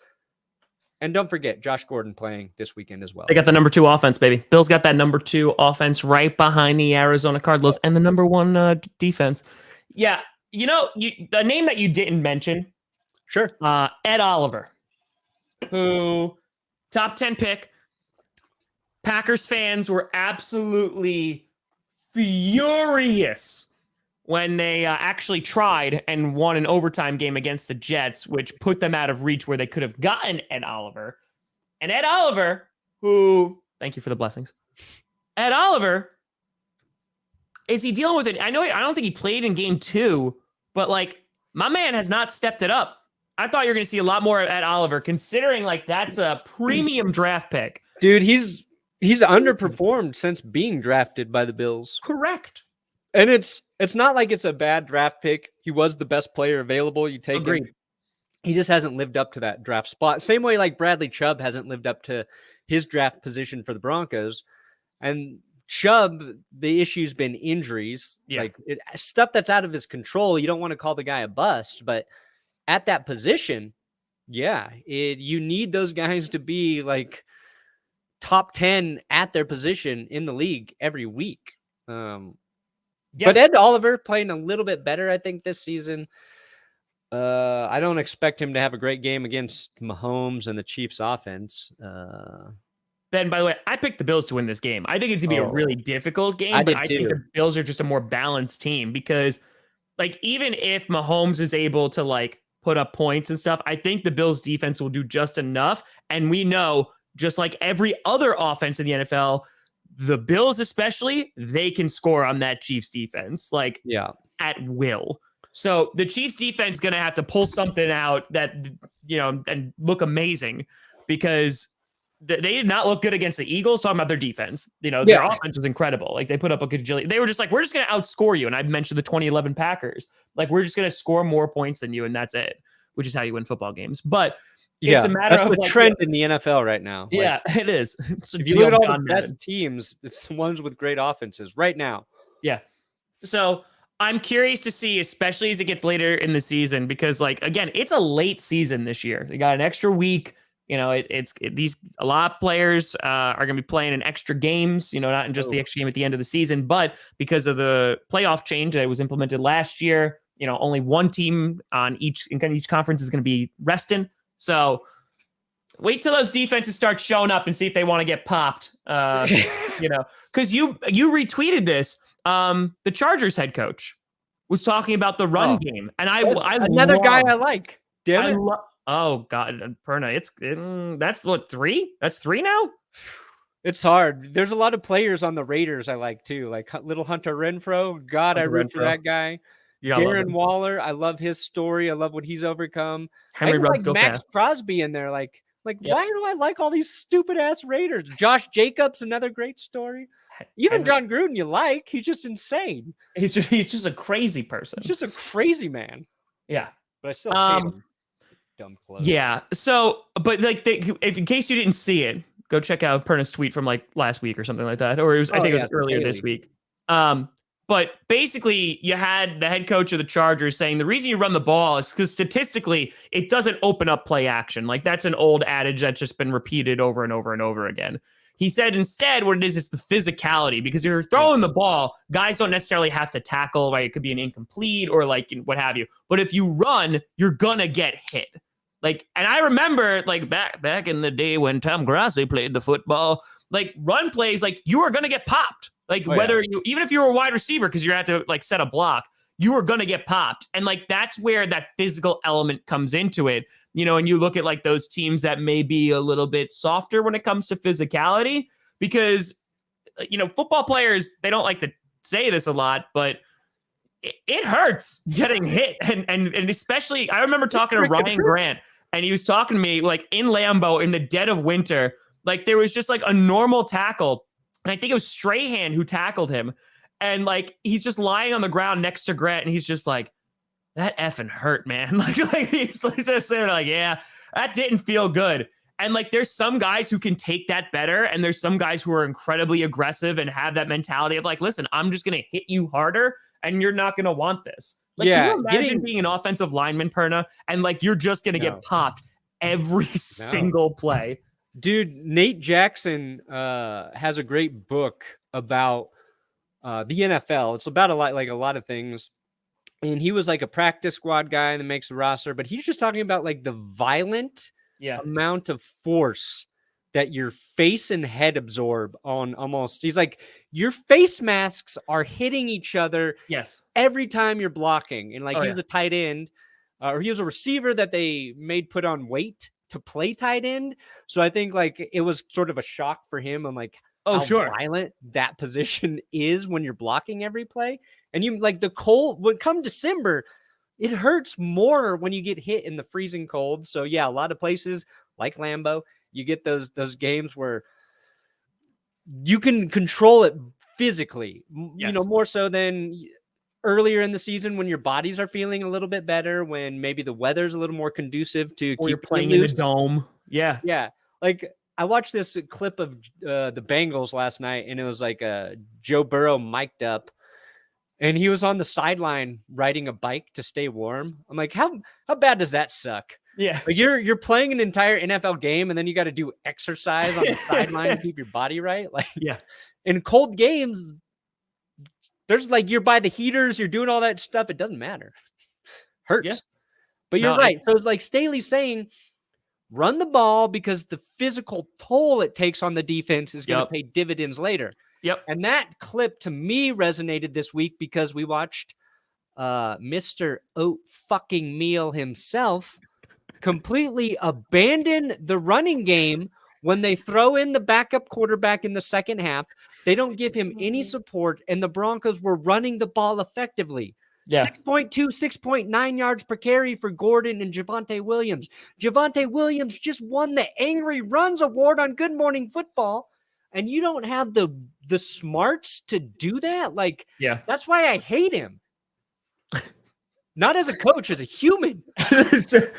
And don't forget Josh Gordon playing this weekend as well. They got the number 2 offense, baby. Bill's got that number 2 offense right behind the Arizona Cardinals and the number 1 defense. Yeah, the name that you didn't mention. Sure. Ed Oliver, who top 10 pick. Packers fans were absolutely furious when they actually tried and won an overtime game against the Jets, which put them out of reach where they could have gotten Ed Oliver. And Ed Oliver, who, thank you for the blessings. Ed Oliver, is he dealing with it? I don't think he played in game 2, but like my man has not stepped it up. I thought you were going to see a lot more of Ed Oliver, considering like that's a premium draft pick. Dude, he's underperformed since being drafted by the Bills. Correct. And it's not like it's a bad draft pick. He was the best player available. You take him. He just hasn't lived up to that draft spot. Same way like Bradley Chubb hasn't lived up to his draft position for the Broncos. And Chubb, the issue's been injuries. Yeah. Like stuff that's out of his control. You don't want to call the guy a bust, but at that position, you need those guys to be like top 10 at their position in the league every week. But Ed Oliver playing a little bit better, I think, this season. I don't expect him to have a great game against Mahomes and the Chiefs offense. Ben, by the way, I picked the Bills to win this game. I think it's going to be a really difficult game, I think the Bills are just a more balanced team because like even if Mahomes is able to like put up points and stuff, I think the Bills defense will do just enough. And we know, just like every other offense in the NFL, the Bills especially, they can score on that Chiefs defense, like at will. So the Chiefs defense is going to have to pull something out that, and look amazing because they did not look good against the Eagles. Talking about their defense, their offense was incredible. Like they put up a good agility. They were just like, we're just going to outscore you. And I mentioned the 2011 Packers. Like we're just going to score more points than you. And that's it, which is how you win football games. But it's a matter of the trend in the NFL right now. Yeah, it is. If you look at all the best teams, it's the ones with great offenses right now. Yeah. So I'm curious to see, especially as it gets later in the season, because like, again, it's a late season this year. They got an extra week. A lot of players are going to be playing in extra games, not in just the extra game at the end of the season, but because of the playoff change that was implemented last year, only one team in each conference is going to be resting. So wait till those defenses start showing up and see if they want to get popped. Because you retweeted this. The Chargers head coach was talking about the run game, and I another guy I like. Damn it. Oh God, Perna, that's what 3? That's 3 now. It's hard. There's a lot of players on the Raiders I like too, like little Hunter Renfrow. God, I root for that guy. Darren Waller, I love his story. I love what he's overcome. Henry Ruggs, like Max Crosby in there. Like why do I like all these stupid ass Raiders? Josh Jacobs, another great story. Even John Gruden, you like? He's just insane. He's just a crazy person. He's just a crazy man. Yeah, but I still hate him. Dumb clothes. Yeah. So, but like, if in case you didn't see it, go check out Perna's tweet from like last week or something like that, or it was I think it was earlier this week. But basically, you had the head coach of the Chargers saying the reason you run the ball is because statistically, it doesn't open up play action. Like that's an old adage that's just been repeated over and over and over again. He said instead what it is the physicality, because you're throwing the ball, guys don't necessarily have to tackle, right? It could be an incomplete or like what have you. But if you run, you're gonna get hit. Like, and I remember like back in the day when Tom Grossi played the football, like run plays, like you are gonna get popped. Like even if you were a wide receiver, because you had to like set a block, you are going to get popped. And like, that's where that physical element comes into it, and you look at like those teams that may be a little bit softer when it comes to physicality, because, football players, they don't like to say this a lot, but it hurts getting hit. And especially, I remember talking to Ryan Grant, and he was talking to me like in Lambeau in the dead of winter, like there was just like a normal tackle. And I think it was Strahan who tackled him. And like, he's just lying on the ground next to Grant. And he's just like, that effing hurt, man. Like he's like just there like, yeah, that didn't feel good. And like, there's some guys who can take that better. And there's some guys who are incredibly aggressive and have that mentality of like, listen, I'm just going to hit you harder and you're not going to want this. Like, can you imagine being an offensive lineman, Perna, and like, you're just going to get popped every single play. Dude, Nate Jackson has a great book about the NFL. It's about a lot of things. And he was like a practice squad guy that makes the roster, but he's just talking about like the violent amount of force that your face and head absorb on almost. He's like, your face masks are hitting each other every time you're blocking. And like he was a tight end, or he was a receiver that they made put on weight to play tight end. So I think like it was sort of a shock for him on like how violent that position is when you're blocking every play. And you like the cold when come December, it hurts more when you get hit in the freezing cold. So yeah, a lot of places like Lambeau, you get those games where you can control it physically, you know, more so than earlier in the season when your bodies are feeling a little bit better, when maybe the weather's a little more conducive to or keep you're playing in the dome. Yeah. Like I watched this clip of the Bengals last night, and it was like Joe Burrow mic'd up, and he was on the sideline riding a bike to stay warm. I'm like, how bad does that suck? Yeah. Like you're playing an entire NFL game, and then you got to do exercise on the sideline to keep your body right. Like, in cold games, there's like you're by the heaters, you're doing all that stuff. It doesn't matter. Hurts. But you're right. So it's like Staley's saying, run the ball because the physical toll it takes on the defense is going to pay dividends later. And that clip to me resonated this week because we watched Mr. Oat fucking Meal himself completely abandon the running game when they throw in the backup quarterback in the second half. They don't give him any support, and the Broncos were running the ball effectively. 6.2, 6.9 yards per carry for Gordon and Javonte Williams. Javonte Williams just won the Angry Runs Award on Good Morning Football, and you don't have the smarts to do that? Like, that's why I hate him. Not as a coach, as a human. As a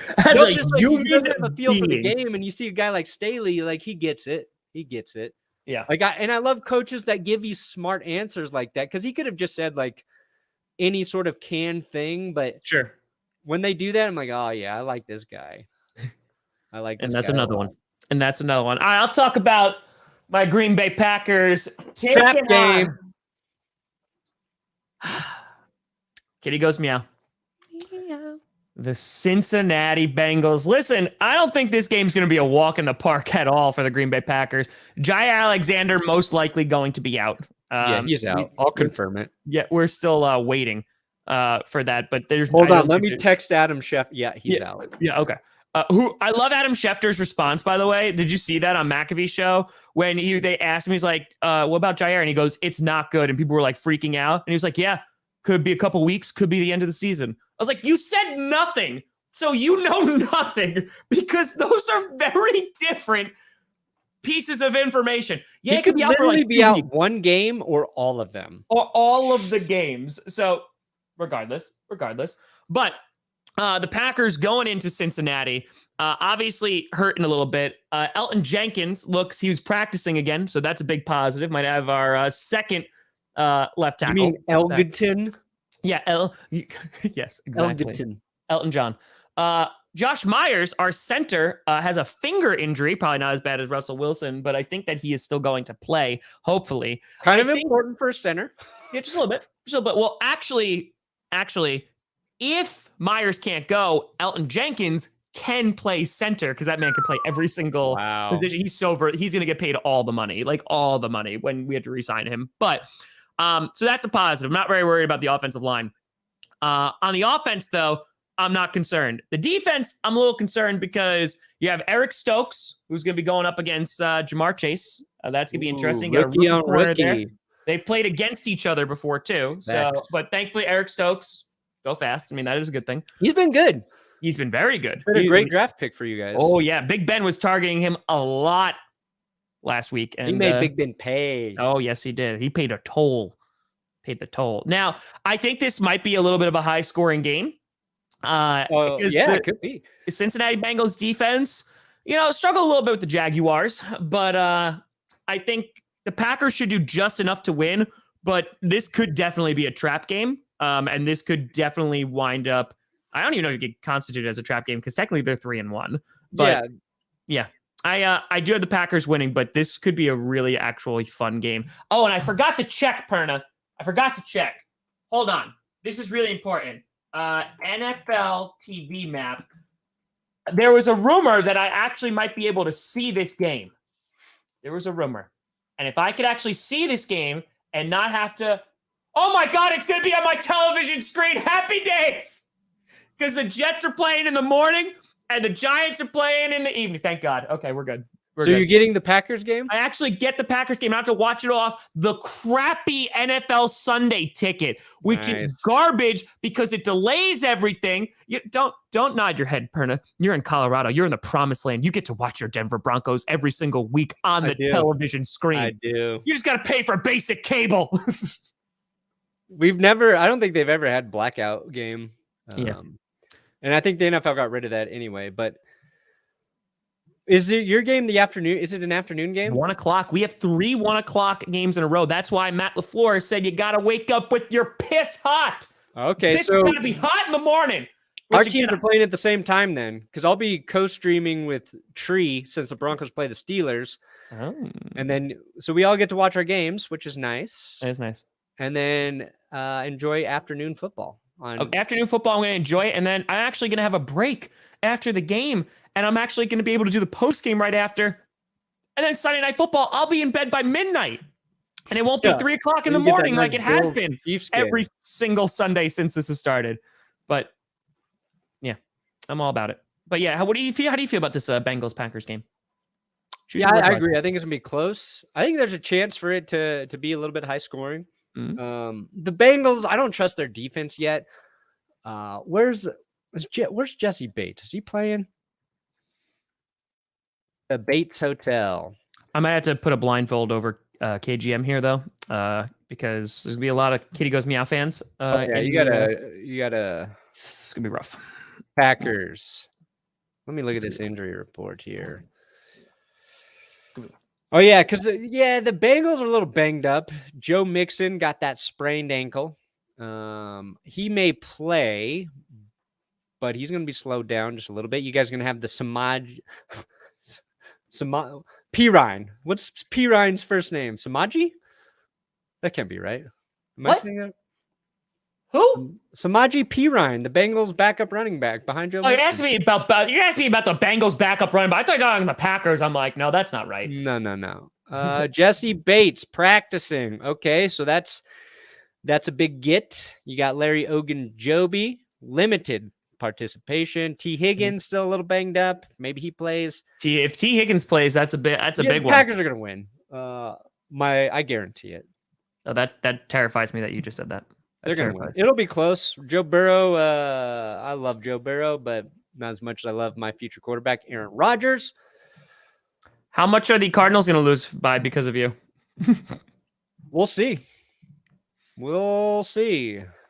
human, he doesn't have a feel for the game, and you see a guy like Staley, like he gets it. He gets it. Yeah. Like I love coaches that give you smart answers like that, because he could have just said like any sort of canned thing, but when they do that, I'm like, oh yeah, I like this guy. I like this. And that's another one. And that's another one. All right, I'll talk about my Green Bay Packers trap game. Kitty goes meow. The Cincinnati Bengals. Listen, I don't think this game's going to be a walk in the park at all for the Green Bay Packers. Jair Alexander most likely going to be out. He's out. I'll confirm it. Yeah, we're still waiting for that. But there's hold on. Let me text Adam Schefter. Yeah, he's out. Yeah, okay. Who I love Adam Schefter's response, by the way. Did you see that on McAfee's show when they asked him? He's like, "What about Jair?" And he goes, "It's not good." And people were like freaking out. And he was like, "Yeah, could be a couple weeks, could be the end of the season." I was like, "You said nothing, so you know nothing," because those are very different pieces of information. Yeah, it could literally be out one game or all of them, or all of the games. So regardless, but. The Packers going into Cincinnati, obviously hurting a little bit. Elton Jenkins he was practicing again, so that's a big positive. Might have our second left tackle. You mean Elgin? Yeah, yes, exactly. Elgin. Elton John. Josh Myers, our center, has a finger injury, probably not as bad as Russell Wilson, but I think that he is still going to play, hopefully. Kind of important for a center. Yeah, just a little bit. Well, actually, if Myers can't go, Elton Jenkins can play center because that man can play every single position. He's going to get paid all the money when we have to re-sign him. But so that's a positive. I'm not very worried about the offensive line. On the offense, though, I'm not concerned. The defense, I'm a little concerned because you have Eric Stokes, who's going to be going up against Jamar Chase. That's going to be interesting. Rookie on rookie. There. They played against each other before, too. So, but thankfully, Eric Stokes, go fast. I mean, that is a good thing. He's been good. He's been very good. Been a great draft pick for you guys. Oh, yeah. Big Ben was targeting him a lot last week. And he made Big Ben pay. Oh, yes, he did. He paid a toll. Now, I think this might be a little bit of a high-scoring game. It could be. The Cincinnati Bengals defense, struggle a little bit with the Jaguars. But I think the Packers should do just enough to win. But this could definitely be a trap game. And this could definitely wind up I don't even know if it could constitute as a trap game because technically they're 3-1. But yeah. I do have the Packers winning, but this could be a really actually fun game. Oh, and I forgot to check, Perna. Hold on. This is really important. NFL TV map. There was a rumor that I actually might be able to see this game. There was a rumor. And if I could actually see this game and not have to... Oh my God, it's going to be on my television screen. Happy days! Because the Jets are playing in the morning and the Giants are playing in the evening. Thank God. Okay, we're good. You're getting the Packers game? I actually get the Packers game. I have to watch it off the crappy NFL Sunday ticket, which is garbage because it delays everything. You don't nod your head, Perna. You're in Colorado. You're in the promised land. You get to watch your Denver Broncos every single week on the television screen. I do. You just got to pay for basic cable. I don't think they've ever had blackout game. And I think the NFL got rid of that anyway, but is it your game the afternoon? Is it an afternoon game? 1 o'clock. We have 3 1 o'clock games in a row. That's why Matt LaFleur said you got to wake up with your piss hot. Okay, this is going to be hot in the morning. Our teams are playing at the same time then, because I'll be co-streaming with Tree since the Broncos play the Steelers. Oh. And then, so we all get to watch our games, which is nice. That is nice. And then enjoy afternoon football. Afternoon football, I'm going to enjoy it. And then I'm actually going to have a break after the game. And I'm actually going to be able to do the post game right after. And then Sunday Night Football, I'll be in bed by midnight. And it won't be 3 o'clock in the morning like it has been every single Sunday since this has started. But yeah, I'm all about it. But yeah, how do you feel about this Bengals-Packers game? I agree. I think it's going to be close. I think there's a chance for it to be a little bit high scoring. Mm-hmm. The Bengals, I don't trust their defense yet. Where's Jesse Bates? Is he playing? The Bates Hotel. I might have to put a blindfold over KGM here though, because there's gonna be a lot of Kitty Goes Meow fans. You gotta. It's gonna be rough. Packers. Let me look at this injury report here. Oh yeah, because the Bengals are a little banged up. Joe Mixon got that sprained ankle. He may play, but he's gonna be slowed down just a little bit. You guys are gonna have the Pirine. What's Pirine's first name? Samaji? That can't be right. Am I saying that? Who? Samaji Pirine, the Bengals backup running back behind Joe. Oh, you're asking me about the Bengals backup running back. I thought you were talking about the Packers. I'm like, no, that's not right. No. Jesse Bates practicing. Okay, so that's a big get. You got Larry Ogunjobi, limited participation. T. Higgins still a little banged up. Maybe he plays. If T. Higgins plays, that's a big one. Packers are gonna win. I guarantee it. Oh, that terrifies me that you just said that. They're gonna win. It'll be close. Joe Burrow. I love Joe Burrow, but not as much as I love my future quarterback, Aaron Rodgers. How much are the Cardinals gonna lose by because of you? We'll see. The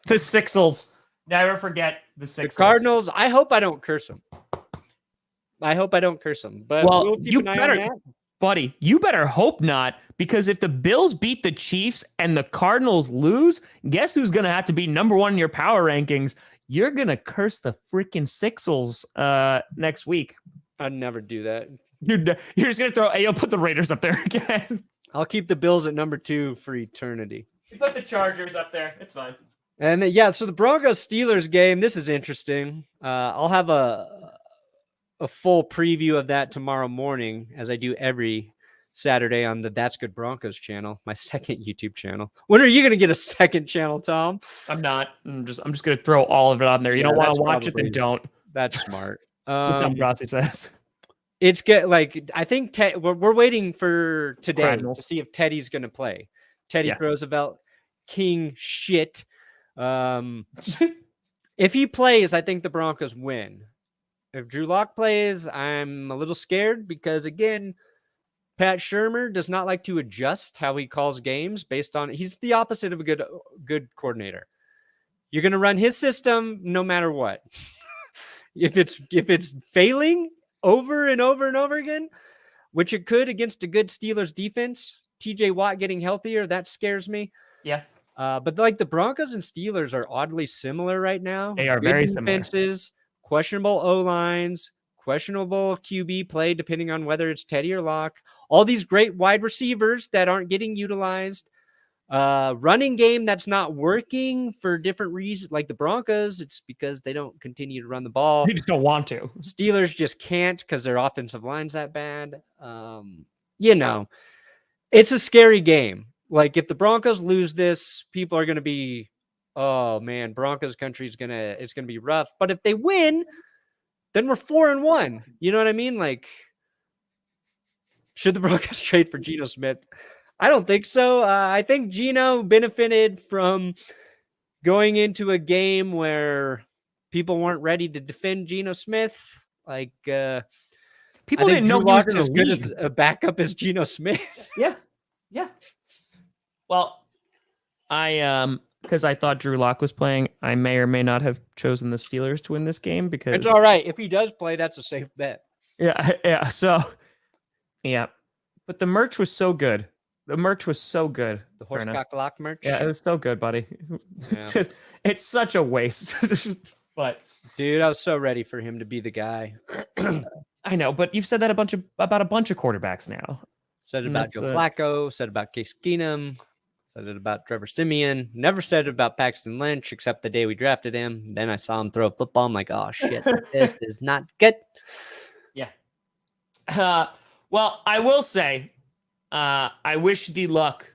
Sixels. Never forget the Sixers. The Cardinals, I hope I don't curse them. But we'll keep an eye on that. Buddy, you better hope not, because if the Bills beat the Chiefs and the Cardinals lose, guess who's going to have to be number 1 in your power rankings? You're going to curse the freaking Sixels next week. I'd never do that. You're just going to you'll put the Raiders up there again. I'll keep the Bills at number 2 for eternity. You put the Chargers up there. It's fine. And so the Broncos-Steelers game, this is interesting. I'll have a full preview of that tomorrow morning, as I do every Saturday on the That's Good Broncos channel, my second YouTube channel. When are you going to get a second channel, Tom? I'm not. I'm just going to throw all of it on there. You don't want to watch it, then don't. That's smart. That's what Tom Grossi says. It's good. Like, I think we're waiting for today to see if Teddy's going to play. Teddy Roosevelt, king shit. If he plays, I think the Broncos win. If Drew Lock plays, I'm a little scared because, again, Pat Shurmur does not like to adjust how he calls games based on. He's the opposite of a good coordinator. You're going to run his system no matter what. If it's failing over and over and over again, which it could against a good Steelers defense, TJ Watt getting healthier, that scares me. Yeah. But like the Broncos and Steelers are oddly similar right now. They are Good very defenses, questionable O-lines, questionable QB play, depending on whether it's Teddy or Locke. All these great wide receivers that aren't getting utilized. Running game that's not working for different reasons. Like the Broncos, it's because they don't continue to run the ball. They just don't want to. Steelers just can't because their offensive line's that bad. You know, it's a scary game. Like if the Broncos lose this, people are going to be, oh man, Broncos country it's going to be rough. But if they win, then we're 4-1. You know what I mean? Like, should the Broncos trade for Geno Smith? I don't think so. I think Geno benefited from going into a game where people weren't ready to defend Geno Smith. Like, people didn't know he was as good as a backup as Geno Smith. Yeah. Well, because I thought Drew Lock was playing, I may or may not have chosen the Steelers to win this game because it's all right. If he does play, that's a safe bet. Yeah. So, yeah. But the merch was so good. The Horsecock Lock merch. Yeah, it was so good, buddy. Yeah. It's such a waste. But dude, I was so ready for him to be the guy. I know, but you've said that about a bunch of quarterbacks now. Said it about Joe Flacco. Said about Case Keenum. Said it about Trevor Siemian. Never said it about Paxton Lynch, except the day we drafted him. Then I saw him throw a football. I'm like, oh shit, this is not good. Yeah. Well, I will say, I wish the luck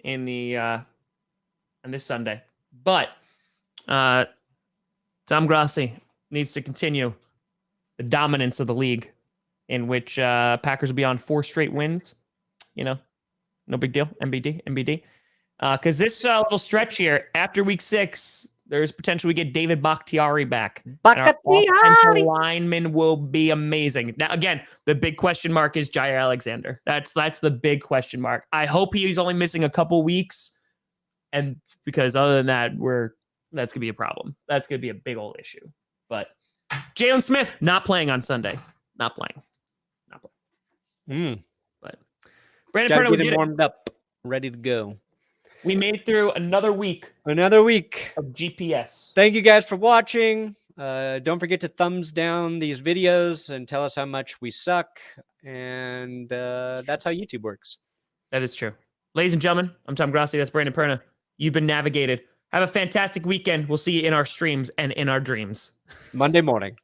in the on this Sunday, but Tom Grossi needs to continue the dominance of the league, in which Packers will be on 4 straight wins. You know, no big deal. MBD. Because this little stretch here after week 6, there's potential we get David Bakhtiari back. Bakhtiari lineman will be amazing. Now, again, the big question mark is Jair Alexander. That's the big question mark. I hope he's only missing a couple weeks, and because other than that, that's gonna be a problem. That's gonna be a big old issue. But Jalen Smith not playing on Sunday. Not playing. But Brandon Perna, getting warmed up, ready to go. We made it through another week. Of GPS. Thank you guys for watching. Don't forget to thumbs down these videos and tell us how much we suck. And that's how YouTube works. That is true. Ladies and gentlemen, I'm Tom Grossi. That's Brandon Perna. You've been navigated. Have a fantastic weekend. We'll see you in our streams and in our dreams. Monday morning.